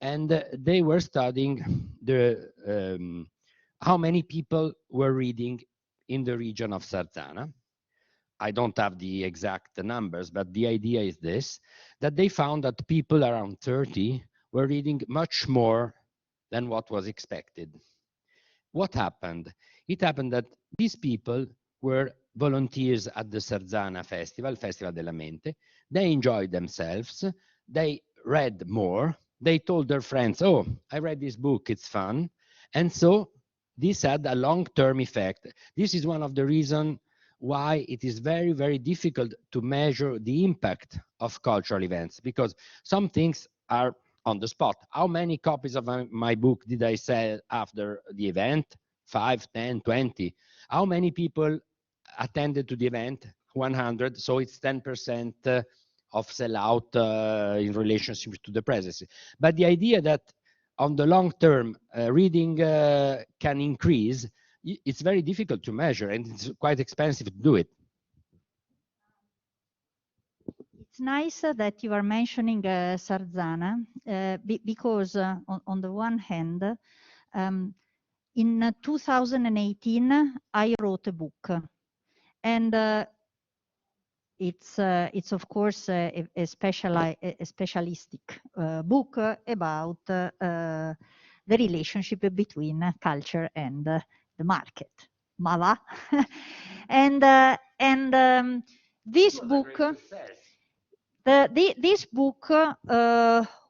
and they were studying how many people were reading in the region of Sarzana. I don't have the exact numbers, but the idea is this, that they found that people around 30 were reading much more than what was expected. What happened? It happened that these people were volunteers at the Sarzana Festival, Festival della Mente. They enjoyed themselves. They read more. They told their friends, oh, I read this book, it's fun. And so this had a long-term effect. This is one of the reasons why it is very, very difficult to measure the impact of cultural events, because some things are on the spot. How many copies of my book did I sell after the event? 5, 10, 20. How many people attended to the event? 100. So it's 10% of sellout in relationship to the presence. But the idea that on the long term, reading can increase, it's very difficult to measure, and it's quite expensive to do it. It's nice that you are mentioning Sarzana because on the one hand, in 2018, I wrote a book, and it's of course a specialistic book about the relationship between culture and the market. Mava. and this book, this book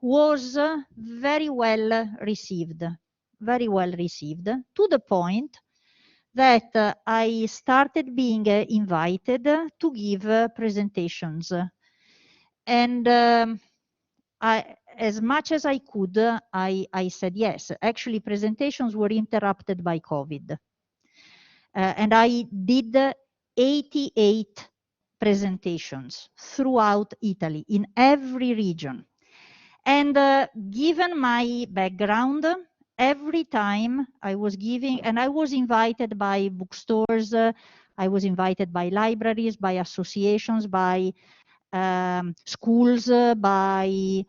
was very well received to the point that I started being invited to give presentations. And as much as I could, I said yes. Actually, presentations were interrupted by COVID. And I did 88 presentations throughout Italy, in every region. And given my background, every time I was giving, and I was invited by bookstores, I was invited by libraries, by associations, by schools, by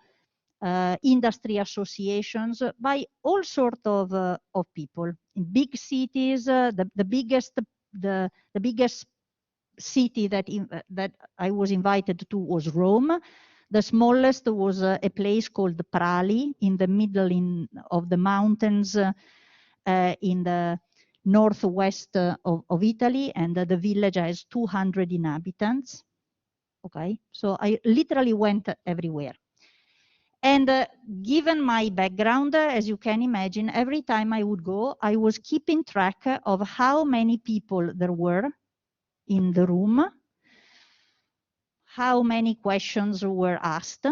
industry associations, by all sorts of people. In big cities, the biggest city that I was invited to was Rome. The smallest was a place called Prali in the middle of the mountains in the northwest of Italy, and the village has 200 inhabitants. Okay, so I literally went everywhere. And given my background, as you can imagine, every time I would go, I was keeping track of how many people there were in the room, how many questions were asked,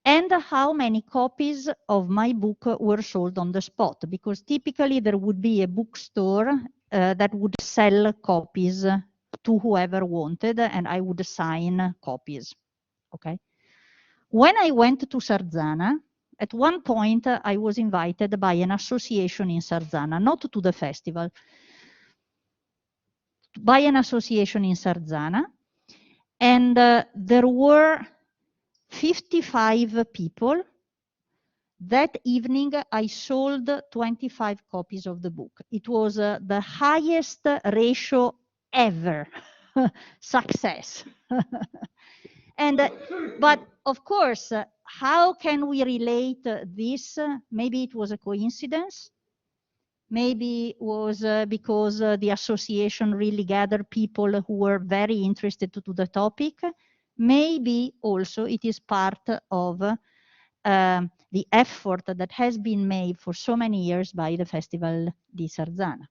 and and how many copies of my book were sold on the spot, because typically there would be a bookstore that would sell copies to whoever wanted, and I would assign copies. Okay. When I went to Sarzana, at one point I was invited by an association in Sarzana, not to the festival, by an association in Sarzana, and there were 55 people. That evening, I sold 25 copies of the book. It was the highest ratio ever. Success. But of course, how can we relate this? Maybe it was a coincidence. Maybe it was because the association really gathered people who were very interested to the topic. Maybe also it is part of the effort that has been made for so many years by the Festival di Sarzana.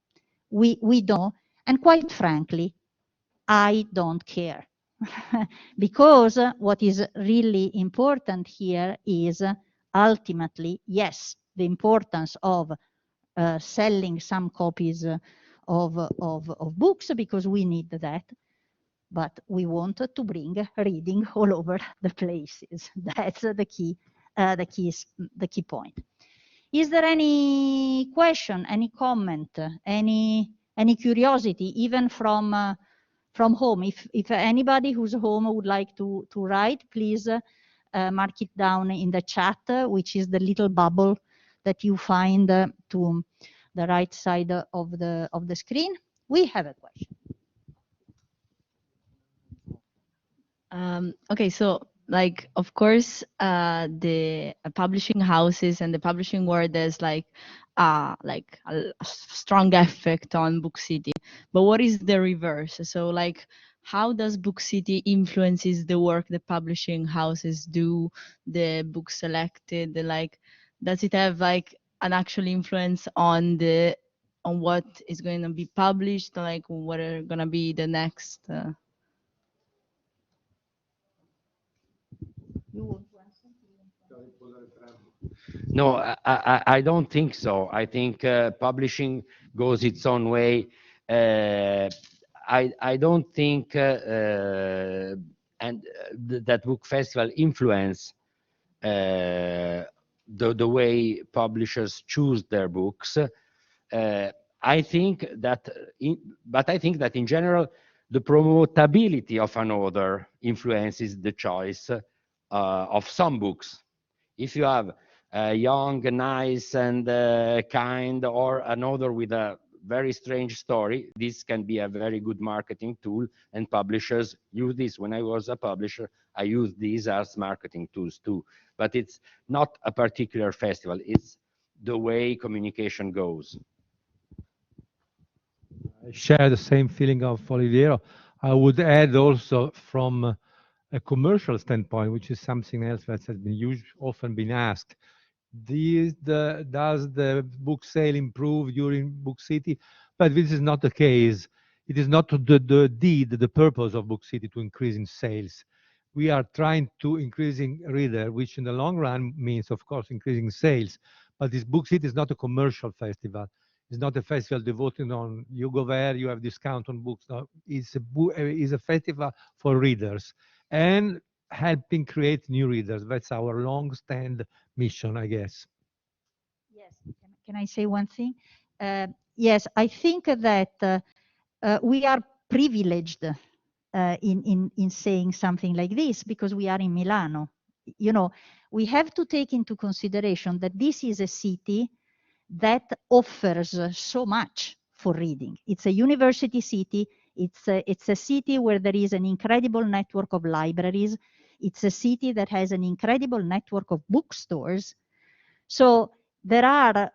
We don't, and quite frankly, I don't care. Because what is really important here is ultimately, yes, the importance of selling some copies of books, because we need that, but we want to bring reading all over the places. That's the key point. Is there any question, any comment, any curiosity, even from home? If anybody who's home would like to write, please mark it down in the chat, which is the little bubble that you find to the right side of the screen. We have a question. Okay, so like, of course, the publishing houses and the publishing world, there's like a strong effect on BookCity. But what is the reverse? So like, how does BookCity influences the work the publishing houses do, the books selected? Like, does it have like an actual influence on what is going to be published? Like, what are going to be the next? No, I don't think so. I think publishing goes its own way. I don't think that book festival influence the way publishers choose their books. I think that, but I think that in general, the promotability of an author influences the choice of some books. If you have a young, nice, and kind, or an author with a very strange story, this can be a very good marketing tool, and publishers use this. When I was a publisher, I used these as marketing tools too. But it's not a particular festival, it's the way communication goes. I share the same feeling of Oliviero. I would add also from a commercial standpoint, which is something else that has been often been asked. Does the book sale improve during BookCity? But this is not the case. It is not the purpose of BookCity to increase in sales. We are trying to increasing reader, which in the long run means, of course, increasing sales. But this BookCity is not a commercial festival. It's not a festival devoted on you go there, you have discount on books. No, it's a festival for readers and helping create new readers. That's our long-stand mission, I guess. Yes, can I say one thing? Yes, I think that we are privileged in saying something like this because we are in Milano. You know, we have to take into consideration that this is a city that offers so much for reading. It's a university city. It's a city where there is an incredible network of libraries. It's a city that has an incredible network of bookstores. So there are,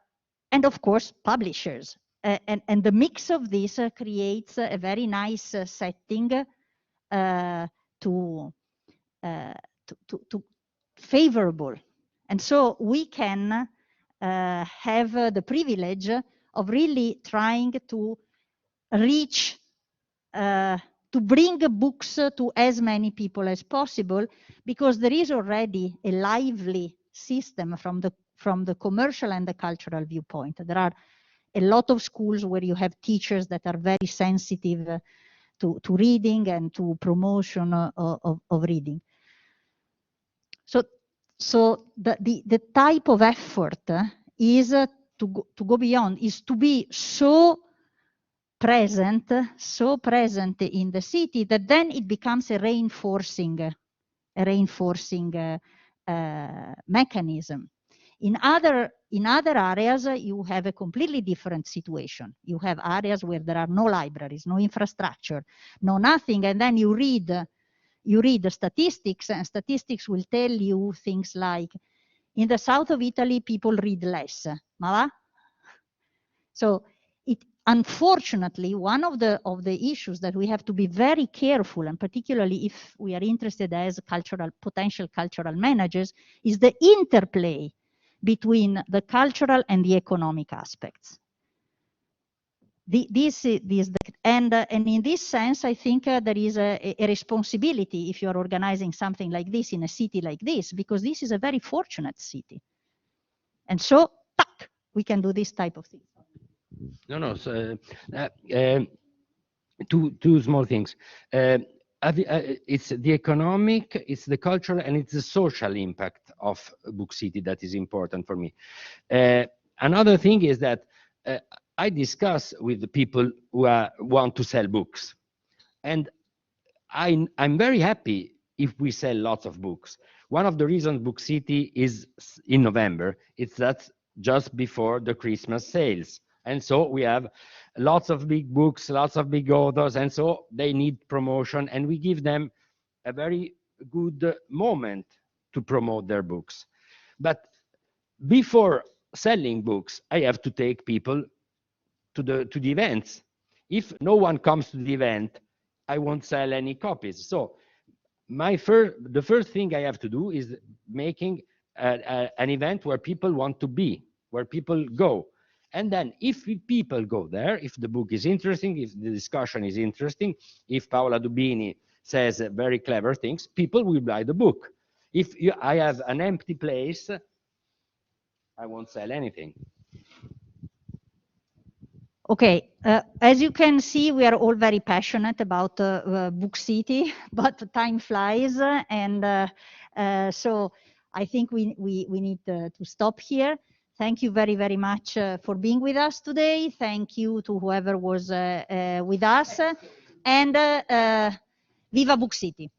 and of course, publishers. And the mix of this creates a very nice setting to favorable. And so we can have the privilege of really trying to reach to bring books to as many people as possible, because there is already a lively system from the commercial and the cultural viewpoint. There are a lot of schools where you have teachers that are very sensitive to reading and to promotion of reading. So the type of effort is to go beyond, is to be so present in the city that then it becomes a reinforcing mechanism. In other areas, you have a completely different situation. You have areas where there are no libraries, no infrastructure, no nothing, and then you read the statistics, and statistics will tell you things like, in the south of Italy, people read less. Ma va? So unfortunately, one of the issues that we have to be very careful, and particularly if we are interested as potential cultural managers, is the interplay between the cultural and the economic aspects. And in this sense, I think there is a responsibility if you are organizing something like this in a city like this, because this is a very fortunate city. And so, we can do this type of thing. No. So, two small things. It's the economic, it's the cultural, and it's the social impact of BookCity that is important for me. Another thing is that I discuss with the people who want to sell books, and I'm very happy if we sell lots of books. One of the reasons BookCity is in November, it's that just before the Christmas sales. And so we have lots of big books, lots of big authors, and so they need promotion, and we give them a very good moment to promote their books. But before selling books, I have to take people to the events. If no one comes to the event, I won't sell any copies. So the first thing I have to do is making an event where people want to be, where people go. And then if people go there, if the book is interesting, if the discussion is interesting, if Paola Dubini says very clever things, people will buy the book. If I have an empty place, I won't sell anything. Okay, as you can see, we are all very passionate about BookCity, but time flies, and so I think we need to stop here. Thank you very, very much for being with us today. Thank you to whoever was with us, and viva BookCity!